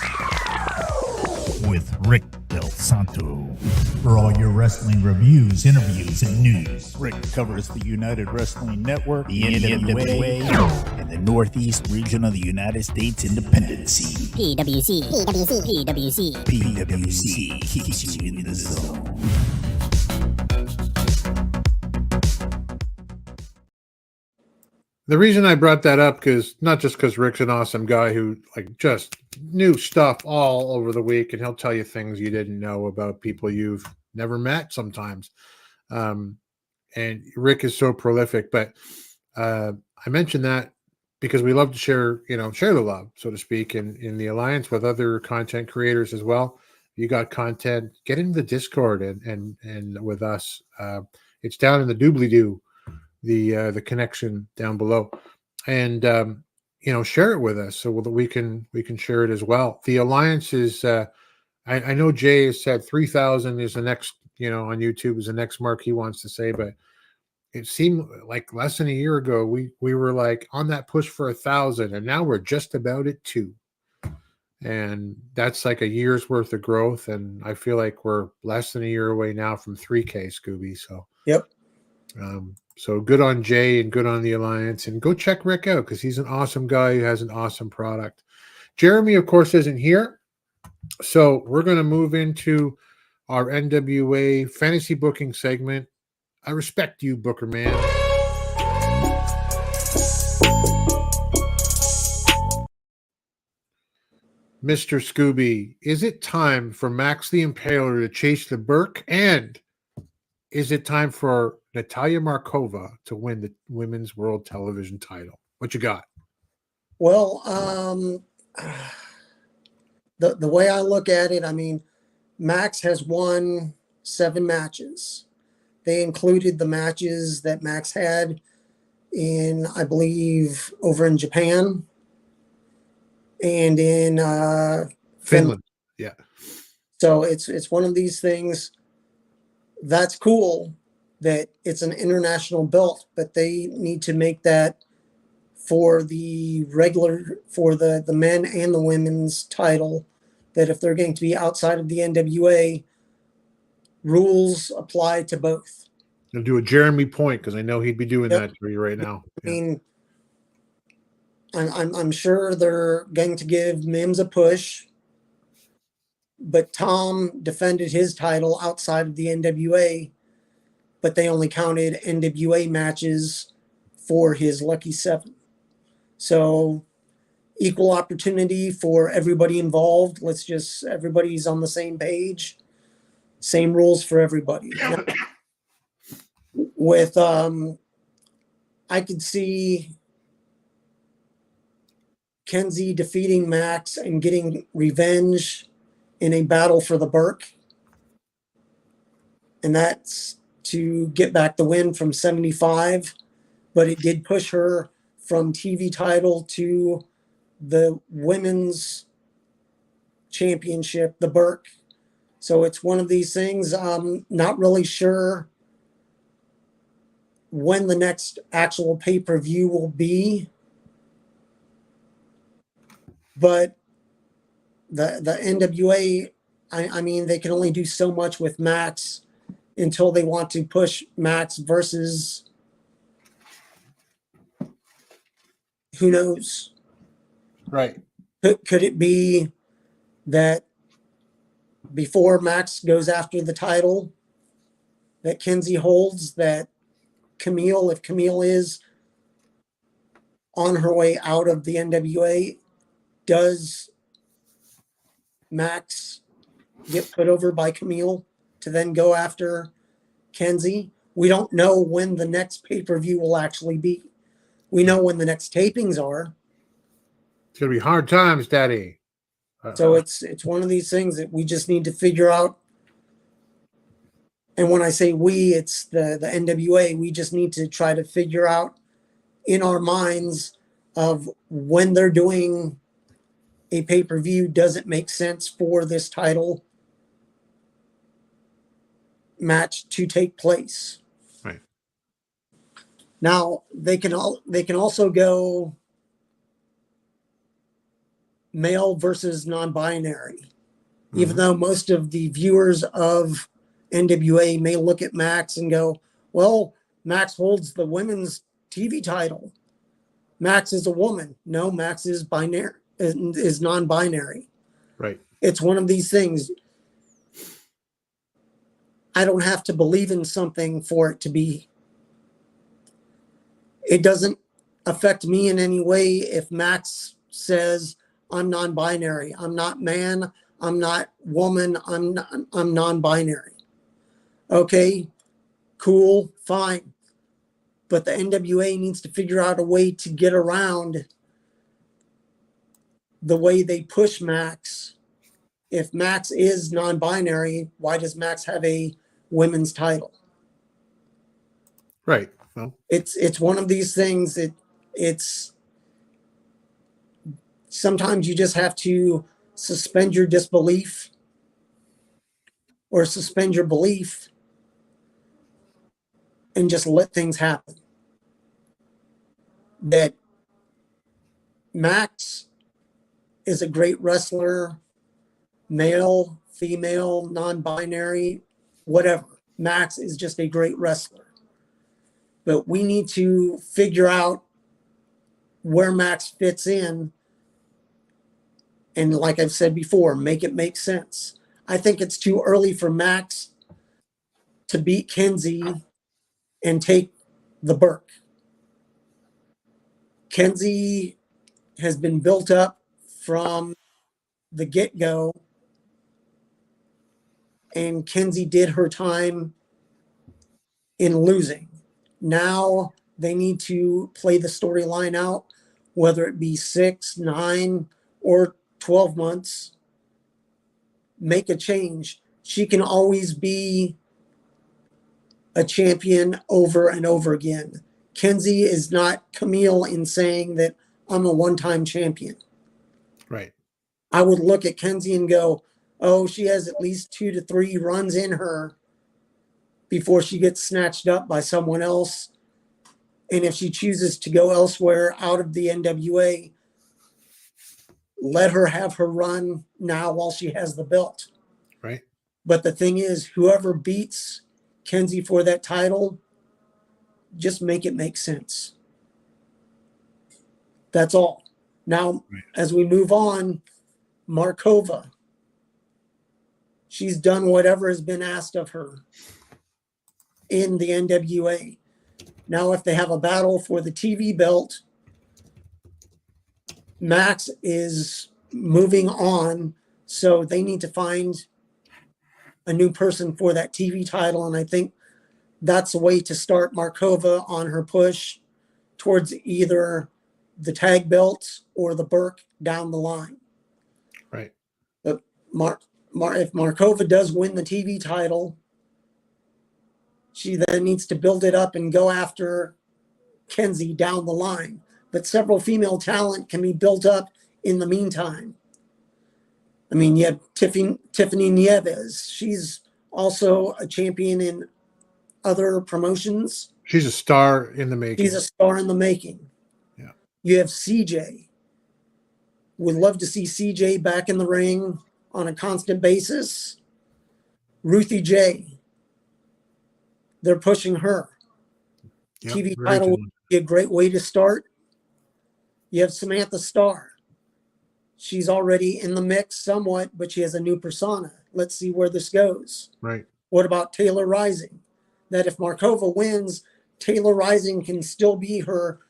with Rick Del Santo. For all your wrestling reviews, interviews, and news, Rick covers the United Wrestling Network, the NWA, and the Northeast region of the United States Independency. PWZ keeps you in the zone. The reason I brought that up, not just because Rick's an awesome guy who just knew stuff all over the week, and he'll tell you things you didn't know about people you've never met sometimes. And Rick is so prolific, but I mentioned that because we love to share the love, so to speak, in the Alliance with other content creators as well. You got content, get into the Discord and with us. It's down in the doobly-doo. The connection down below, and share it with us so that we can share it as well. The Alliance is I know Jay has said 3,000 is the next, on YouTube is the next mark he wants to say, but it seemed like less than a year ago we were like on that push for 1,000, and now we're just about at 2, and that's like a year's worth of growth. And I feel like we're less than a year away now from 3K, Scooby. So yep. So good on Jay and good on the Alliance, and go check Rick out because he's an awesome guy who has an awesome product. Jeremy, of course, isn't here. So we're going to move into our NWA fantasy booking segment. I respect you, Booker Man. Mr. Scooby, is it time for Max the Impaler to chase the Burke? And is it time for Natalia Markova to win the Women's World Television title? What you got? Well, the way I look at it, I mean, Max has won 7 matches. They included the matches that Max had in, I believe, over in Japan and in Finland. Yeah. So it's one of these things that's cool that it's an international belt, but they need to make that for the regular, for the men and the women's title, that if they're going to be outside of the NWA, rules apply to both. I'll do a Jeremy Point because I know he'd be doing that for you right now. I mean, I'm sure they're going to give Mims a push, but Tom defended his title outside of the NWA, but they only counted NWA matches for his Lucky 7. So equal opportunity for everybody involved. Let's just, everybody's on the same page, same rules for everybody. Now, with, I could see Kenzie defeating Max and getting revenge in a battle for the Burke. And that's to get back the win from 75, but it did push her from TV title to the women's championship, the Burke. So it's one of these things. I'm not really sure when the next actual pay-per-view will be, but the NWA, I mean, they can only do so much with Max until they want to push Max versus who knows. Right. Could it be that before Max goes after the title that Kenzie holds, that Camille, if Camille is on her way out of the NWA, does Max get put over by Camille to then go after Kenzie? We don't know when the next pay-per-view will actually be. We know when the next tapings are. It's going to be hard times, Daddy. So it's one of these things that we just need to figure out. And when I say we, it's the NWA. We just need to try to figure out in our minds of when they're doing a pay-per-view, does it make sense for this title match to take place? Right. Now they can also go male versus non-binary, even though most of the viewers of NWA may look at Max and go, well, Max holds the women's TV title. Max is a woman. No, Max is binary, is non-binary. Right. It's one of these things. I don't have to believe in something for it to be. It doesn't affect me in any way if Max says, I'm non-binary. I'm not man. I'm not woman. I'm non-binary. Okay, cool, fine. But the NWA needs to figure out a way to get around the way they push Max. If Max is non-binary, why does Max have a women's title? Right. Well, it's one of these things that it's sometimes you just have to suspend your disbelief or suspend your belief and just let things happen. That Max is a great wrestler, male, female, non-binary, whatever. Max is just a great wrestler. But we need to figure out where Max fits in. And like I've said before, make it make sense. I think it's too early for Max to beat Kenzie and take the Burke. Kenzie has been built up from the get-go, and Kenzie did her time in losing. Now they need to play the storyline out, whether it be 6, 9, or 12 months. Make a change. She can always be a champion over and over again. Kenzie is not Camille in saying that I'm a one-time champion. Right. I would look at Kenzie and go, oh, she has at least 2 to 3 runs in her before she gets snatched up by someone else. And if she chooses to go elsewhere out of the NWA, let her have her run now while she has the belt. Right. But the thing is, whoever beats Kenzie for that title, just make it make sense. That's all. Now, as we move on, Markova. She's done whatever has been asked of her in the NWA. Now, if they have a battle for the TV belt, Max is moving on, so they need to find a new person for that TV title, and I think that's a way to start Markova on her push towards either the tag belt or the Burke down the line. Right. But if Markova does win the TV title, she then needs to build it up and go after Kenzie down the line. But several female talent can be built up in the meantime. I mean, you have Tiffany Nieves. She's also a champion in other promotions. She's a star in the making. She's a star in the making. Yeah. You have CJ. Would love to see CJ back in the ring on a constant basis. Ruthie J. They're pushing her. Yep, TV very title would talented. be a great way to start. You have Samantha Starr. She's already in the mix somewhat, but she has a new persona. Let's see where this goes. Right. What about Taylor Rising? That if Markova wins, Taylor Rising can still be her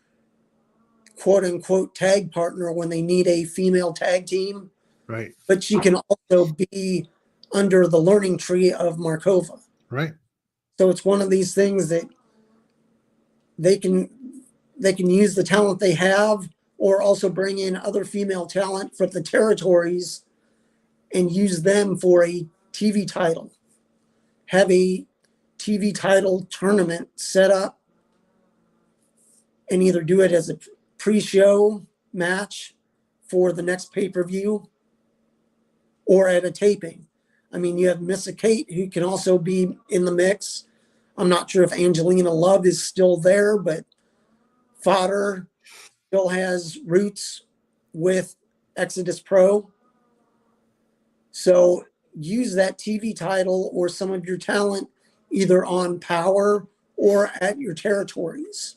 quote-unquote tag partner when they need a female tag team. Right. But she can also be under the learning tree of Markova. Right. So it's one of these things that they can use the talent they have, or also bring in other female talent from the territories and use them for a TV title. Have a TV title tournament set up and either do it as a pre-show match for the next pay-per-view or at a taping. I mean, you have Missa Kate, who can also be in the mix. I'm not sure if Angelina Love is still there, but Fodder still has roots with Exodus Pro. So use that TV title or some of your talent either on Power or at your territories.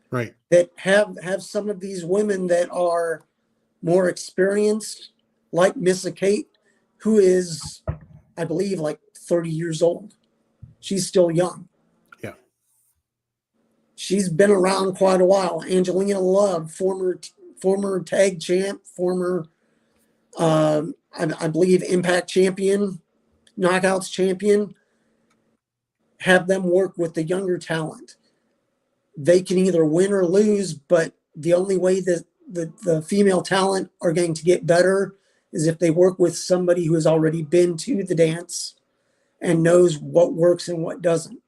Right. That have some of these women that are more experienced, like Missa Kate, who is, I believe, like 30 years old. She's still young. Yeah. She's been around quite a while. Angelina Love, former tag champ, former, I believe, Impact champion, Knockouts champion. Have them work with the younger talent. They can either win or lose, but the only way that the female talent are going to get better is if they work with somebody who has already been to the dance and knows what works and what doesn't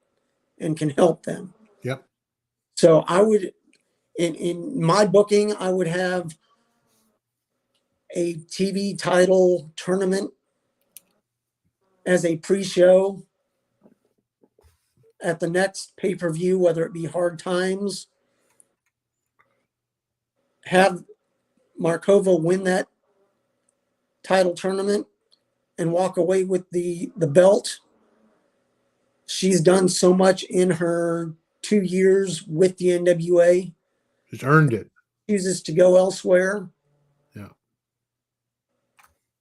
and can help them. Yep. So I would, in my booking, I would have a TV title tournament as a pre-show at the next pay-per-view, whether it be Hard Times. Have Markova win that title tournament and walk away with the belt. She's done so much in her 2 years with the NWA. She's earned it. Chooses to go elsewhere. Yeah.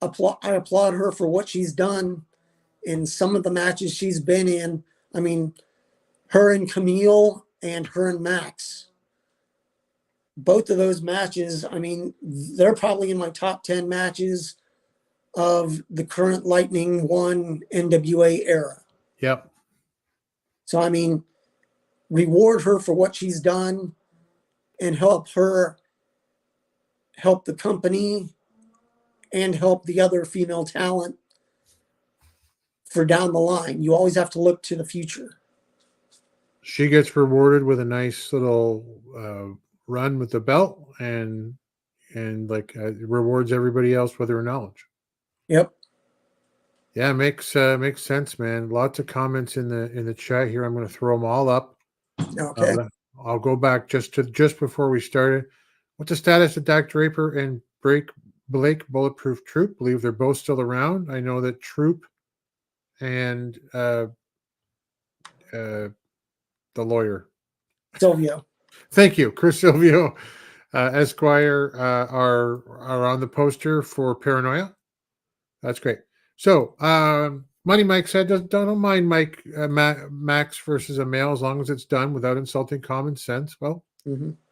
I applaud her for what she's done in some of the matches she's been in. I mean, her and Camille and her and Max. Both of those matches, I mean, they're probably in my top 10 matches of the current Lightning One NWA era. Yep. So, I mean, reward her for what she's done and help her help the company and help the other female talent for down the line. You always have to look to the future. She gets rewarded with a nice little run with the belt, and rewards everybody else with her knowledge. Yep. Yeah, makes sense, man. Lots of comments in the chat here. I'm going to throw them all up. Okay. I'll go back just before we started. What's the status of Dak Draper and Blake Bulletproof Troop? Believe they're both still around. I know that Troop and the lawyer Silvio. Thank you, Chris Silvio, Esquire, are on the poster for Paranoia. That's great. So, Money Mike said, don't mind Max versus a male as long as it's done without insulting common sense. Well,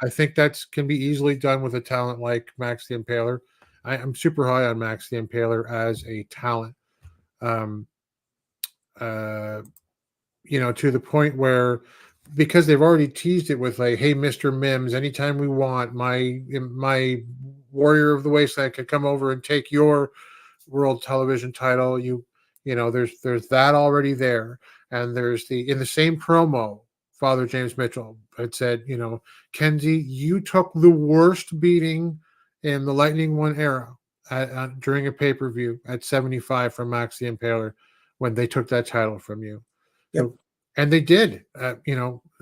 I think that can be easily done with a talent like Max the Impaler. I'm super high on Max the Impaler as a talent. To the point where, because they've already teased it with like, hey, Mr. Mims, anytime we want, my warrior of the wasteland can come over and take your world television title. There's that already there. And there's in the same promo, Father James Mitchell had said, Kenzie, you took the worst beating in the Lightning One era during a pay-per-view at 75 from Max the Impaler when they took that title from you. Yep. So, and they did,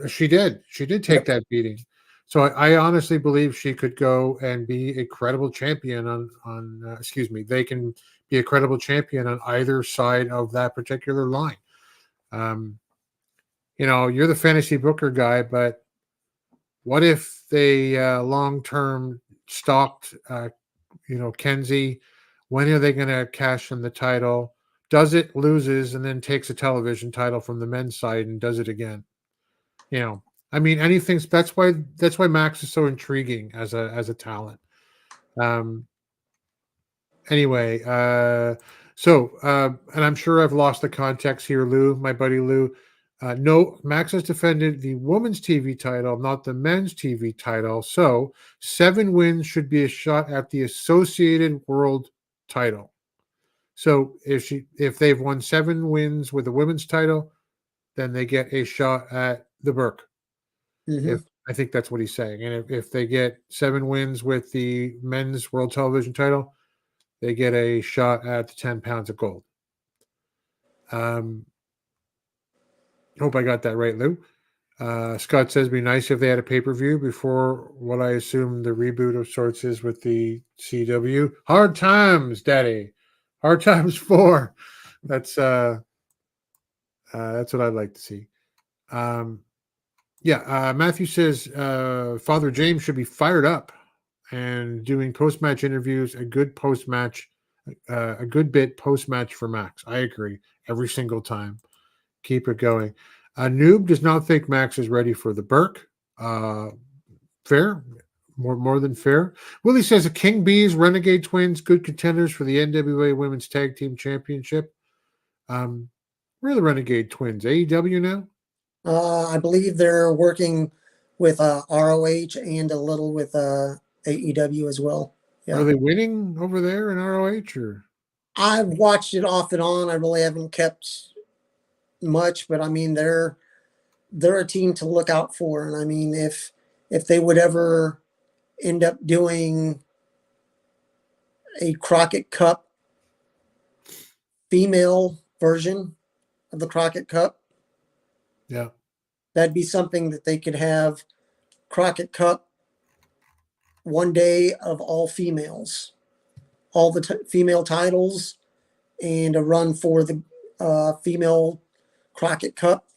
she did take that beating. So I honestly believe she could go and be a credible champion they can be a credible champion on either side of that particular line. You're the fantasy booker guy, but what if they long-term stalked, Kenzie? When are they going to cash in the title? Does it, loses, and then takes a television title from the men's side and does it again? Anything. That's why Max is so intriguing as a talent. Anyway, and I'm sure I've lost the context here, Lou, my buddy Lou. No, Max has defended the women's TV title, not the men's TV title. So 7 wins should be a shot at the associated world title. So if they've won 7 wins with the women's title, then they get a shot at the Burke. I think that's what he's saying. And if they get 7 wins with the men's world television title, they get a shot at the 10 pounds of gold. Hope I got that right, Lou. Scott says, be nice if they had a pay-per-view before what I assume the reboot of sorts is with the CW. Hard Times, Daddy. Hard Times 4. That's what I'd like to see. Matthew says Father James should be fired up and doing post-match interviews, a good bit post-match for Max. I agree. Every single time. Keep it going. Noob does not think Max is ready for the Burke. Fair. More than fair. Willie says the King Bees, Renegade Twins, good contenders for the NWA Women's Tag Team Championship. Where are the Renegade Twins? AEW now? I believe they're working with ROH and a little with AEW as well. Yeah. Are they winning over there in ROH? Or I've watched it off and on. I really haven't kept much, but they're a team to look out for. And if they would ever end up doing a Crockett Cup female version of the Crockett Cup, yeah, that'd be something that they could have. Crockett Cup one day of all females, all the female titles, and a run for the female Crockett Cup,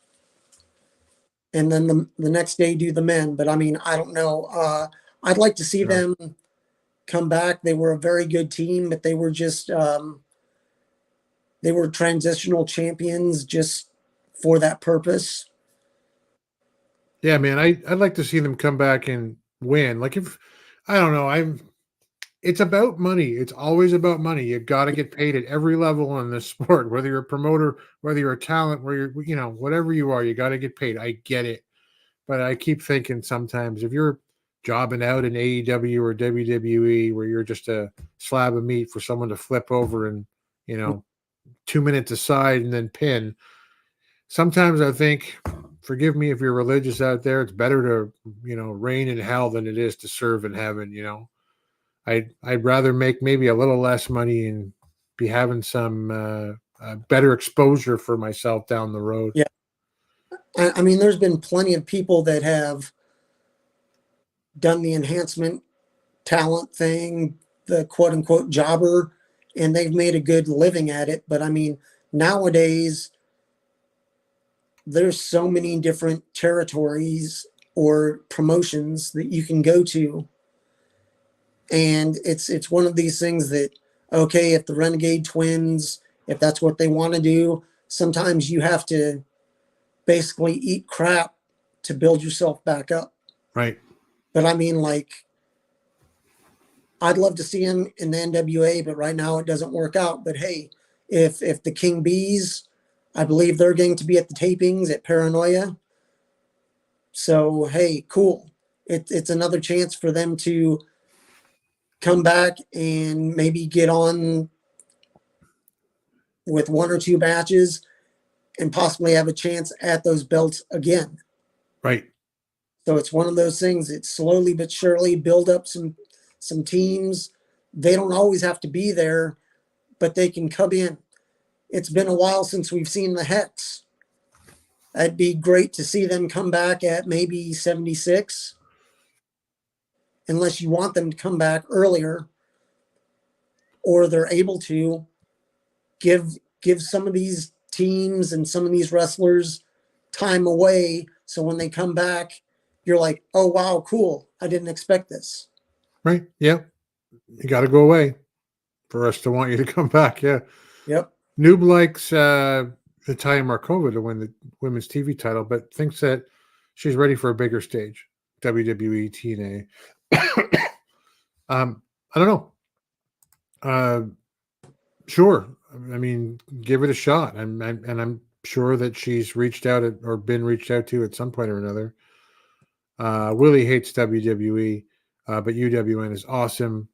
and then the next day do the men. But I don't know. I'd like to see them come back. They were a very good team, but they were just they were transitional champions just for that purpose. Yeah, man, I'd like to see them come back and win. Like, if I don't know, it's about money. It's always about money. You got to get paid at every level in this sport, whether you're a promoter, whether you're a talent, whether you're, whatever you are, you got to get paid. I get it. But I keep thinking sometimes if you're jobbing out in AEW or WWE where you're just a slab of meat for someone to flip over and, 2 minutes aside and then pin, sometimes I think, forgive me if you're religious out there, it's better to, reign in hell than it is to serve in heaven, I'd rather make maybe a little less money and be having some better exposure for myself down the road. Yeah. I mean, there's been plenty of people that have done the enhancement talent thing, the quote unquote jobber, and they've made a good living at it. But I mean, nowadays, there's so many different territories or promotions that you can go to. And it's one of these things that, okay, if the Renegade Twins, if that's what they want to do, sometimes you have to basically eat crap to build yourself back up. Right. But I mean, I'd love to see him in the NWA, but right now it doesn't work out. But hey, if the King Bees, I believe they're going to be at the tapings at Paranoia. So, hey, cool. It's another chance for them to come back and maybe get on with 1 or 2 matches and possibly have a chance at those belts again. Right. So it's one of those things that slowly but surely build up some teams. They don't always have to be there, but they can come in. It's been a while since we've seen the Hex. It'd be great to see them come back at maybe 76, unless you want them to come back earlier, or they're able to give some of these teams and some of these wrestlers time away. So when they come back, you're like, oh, wow, cool. I didn't expect this. Right. Yeah. You got to go away for us to want you to come back. Yeah. Yep. Noob likes Natalia Markova to win the women's TV title, but thinks that she's ready for a bigger stage. WWE, TNA. I don't know. Sure. I mean, give it a shot. I'm sure that she's reached out or been reached out to at some point or another. Willie hates WWE, but UWN is awesome.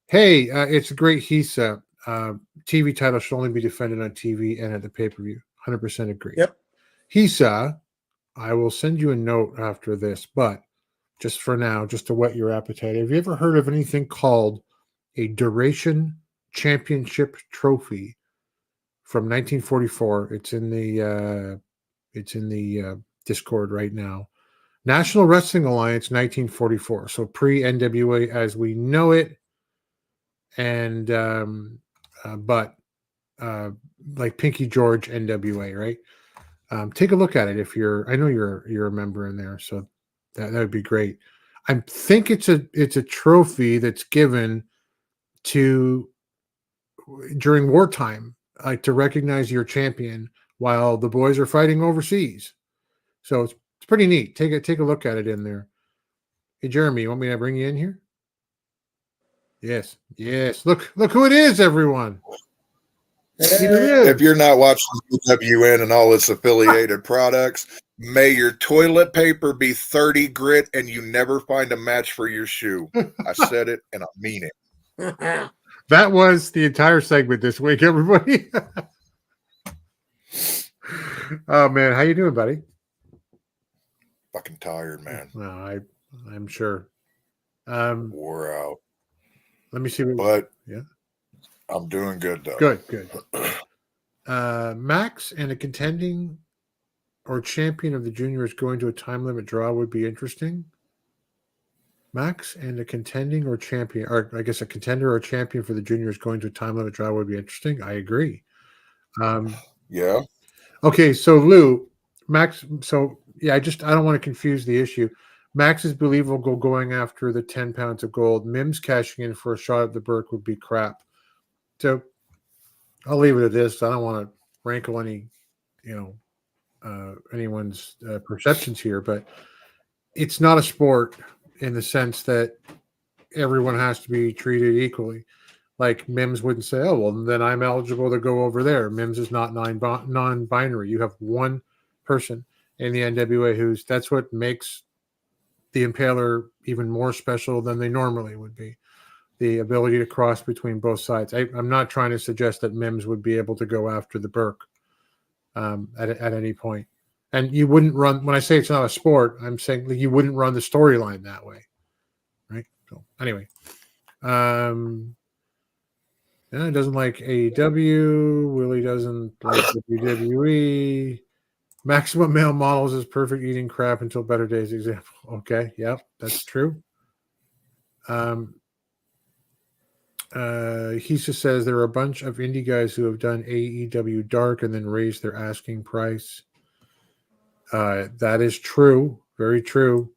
Hey, it's a great HISA. TV title should only be defended on TV and at the pay-per-view. 100% agree. Yep. HISA, I will send you a note after this, but just for now, just to whet your appetite, have you ever heard of anything called a Duration Championship Trophy from 1944? It's in the Discord right now. National Wrestling Alliance 1944, so pre-NWA as we know it, and but like Pinky George NWA, right? Take a look at it if I know you're a member in there, so that would be great. I think it's a trophy that's given to during wartime, like to recognize your champion while the boys are fighting overseas. So it's pretty neat. Take a look at it in there. Hey Jeremy, you want me to bring you in here? Yes. Look who it is, everyone. If you're not watching UWN and all its affiliated products, may your toilet paper be 30 grit and you never find a match for your shoe. I said it and I mean it. That was the entire segment this week, everybody. Oh man, how you doing, buddy? Fucking tired, man. No, I'm sure. Wore out. Let me see. Yeah. I'm doing good, though. Good. Max and a contending or champion of the juniors going to a time limit draw would be interesting. Max and a contending or champion, or I guess a contender or champion for the juniors going to a time limit draw would be interesting. I agree. Yeah. Okay, so Lou, Max. So yeah, I don't want to confuse the issue. Max is believable going after the 10 pounds of gold. Mims cashing in for a shot at the Burke would be crap. So I'll leave it at this. I don't want to rankle any, anyone's perceptions here, but it's not a sport in the sense that everyone has to be treated equally. Like Mims wouldn't say, oh, well, then I'm eligible to go over there. Mims is not non-binary. You have one person in the NWA that's what makes the Impaler even more special than they normally would be. The ability to cross between both sides. I'm not trying to suggest that Mims would be able to go after the Burke at any point. And you wouldn't run, when I say it's not a sport, I'm saying like, you wouldn't run the storyline that way. Right? So anyway. Yeah, he doesn't like AEW. Willie doesn't like WWE. Maximum Male Models is perfect eating crap until better days example. Okay, yep, that's true. He just says there are a bunch of indie guys who have done AEW Dark and then raised their asking price. That is true. Very true.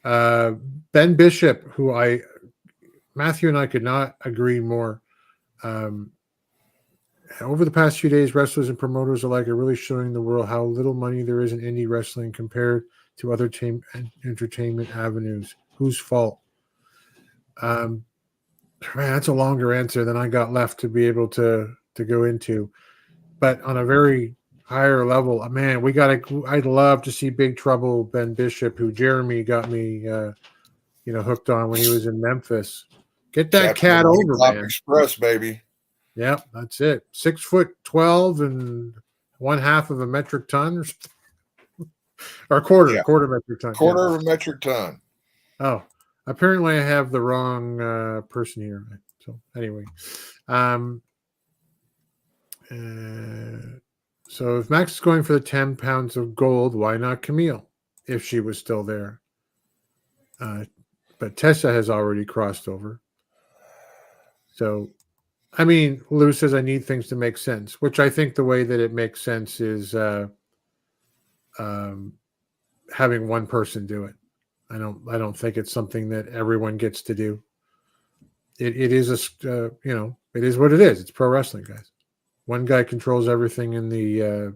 Ben Bishop, Matthew and I could not agree more. Over the past few days, wrestlers and promoters alike are really showing the world how little money there is in indie wrestling compared to other entertainment avenues. Whose fault? Man, that's a longer answer than I got left to be able to go into. But on a very higher level, man, I'd love to see Big Trouble Ben Bishop, who Jeremy got me hooked on when he was in Memphis. Get that cat over, man. Express, baby. Yep, that's it. 6'12" and 1/2 of a metric ton, or quarter metric ton. Quarter of a metric ton. Oh, apparently I have the wrong person here. So anyway, so if Max is going for the 10 pounds of gold, why not Camille if she was still there? But Tessa has already crossed over. So, I mean, Lou says I need things to make sense, which I think the way that it makes sense is having one person do it. I don't think it's something that everyone gets to do. It is it is what it is. It's pro wrestling, guys. One guy controls everything in the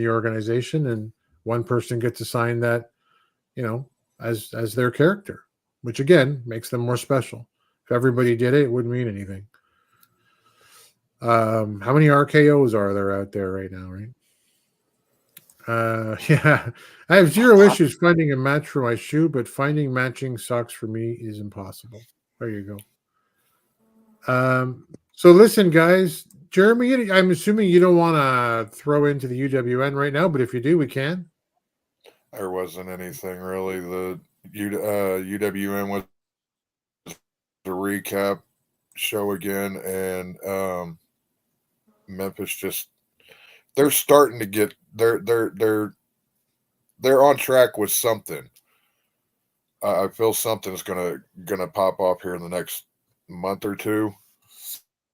organization, and one person gets assigned that, as their character, which again makes them more special. If everybody did it, it wouldn't mean anything. How many RKOs are there out there right now, right? Yeah, I have zero issues finding a match for my shoe, but finding matching socks for me is impossible. There you go. So listen, guys, Jeremy, I'm assuming you don't want to throw into the UWN right now, but if you do, we can. There wasn't anything really. The UWN was the recap show again, and Memphis they're starting to get they're on track with something. I feel something's gonna pop off here in the next month or two.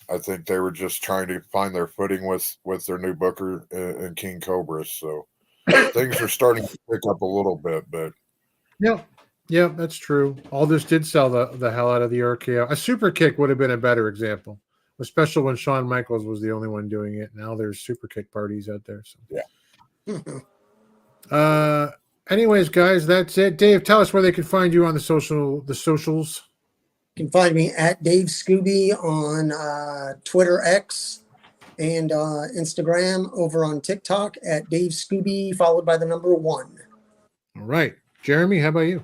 I think they were just trying to find their footing with their new booker and King Cobra. So things are starting to pick up a little bit, but yeah, that's true. All this did sell the hell out of the RKO. A super kick would have been a better example, especially when Shawn Michaels was the only one doing it. Now there's super kick parties out there. So yeah. Anyways, guys, that's it. Dave, tell us where they can find you on the socials. You can find me at Dave Scooby on Twitter X and Instagram, over on TikTok at Dave Scooby, followed by the number 1. All right. Jeremy, how about you?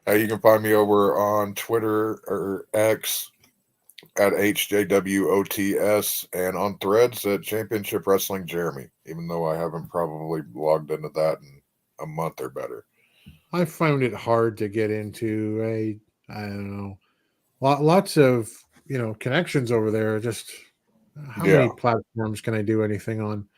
You can find me over on Twitter or X at HJWOTS and on Threads at Championship Wrestling Jeremy, even though I haven't probably logged into that in a month or better. I found it hard to get into. I don't know, lots of connections over there. Just how many platforms can I do anything on?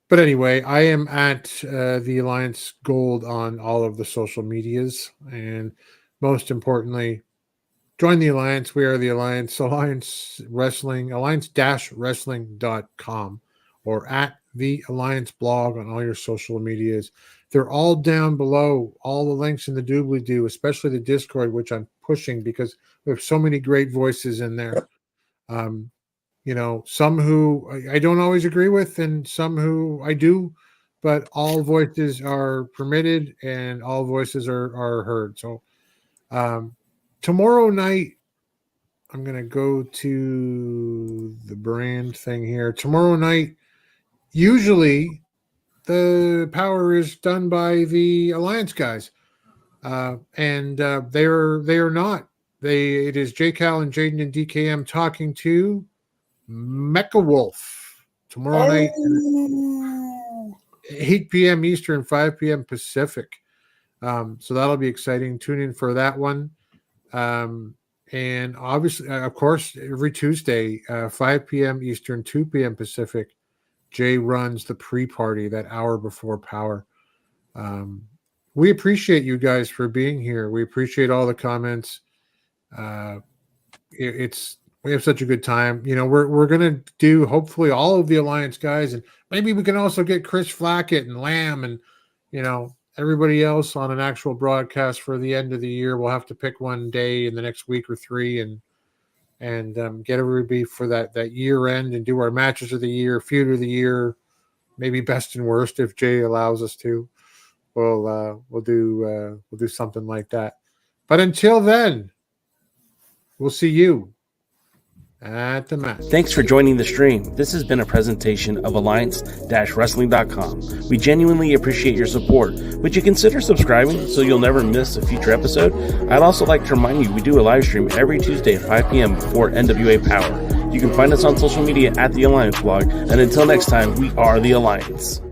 But anyway, I am at the Alliance Gold on all of the social medias, and most importantly, join the Alliance. We are the Alliance Wrestling, alliance-wrestling.com, or at the Alliance blog on all your social medias. They're all down below, all the links in the doobly-doo, especially the Discord, which I'm pushing because we have so many great voices in there. Some who I don't always agree with and some who I do, but all voices are permitted and all voices are heard. So Tomorrow night, I'm going to go to the brand thing here. Tomorrow night, usually the power is done by the Alliance guys. And they are not. It is J Cal and Jaden and DKM talking to Mecha Wolf tomorrow night, 8 p.m. Eastern, 5 p.m. Pacific. So that'll be exciting. Tune in for that one. And obviously, of course, every Tuesday, 5 p.m. Eastern, 2 p.m. Pacific, Jay runs the pre-party that hour before Power. We appreciate you guys for being here. We appreciate all the comments. We have such a good time. You know, we're gonna do hopefully all of the Alliance guys, and maybe we can also get Chris Flackett and Lamb and everybody else on an actual broadcast for the end of the year. We'll have to pick one day in the next week or three and get everybody for that year end and do our matches of the year, feud of the year, maybe best and worst if Jay allows us to. We'll do something like that. But until then, we'll see you at the match. Thanks for joining the stream. This has been a presentation of Alliance-Wrestling.com. We genuinely appreciate your support. Would you consider subscribing so you'll never miss a future episode? I'd also like to remind you we do a live stream every Tuesday at 5 p.m. before NWA Power. You can find us on social media at The Alliance Blog. And until next time, we are The Alliance.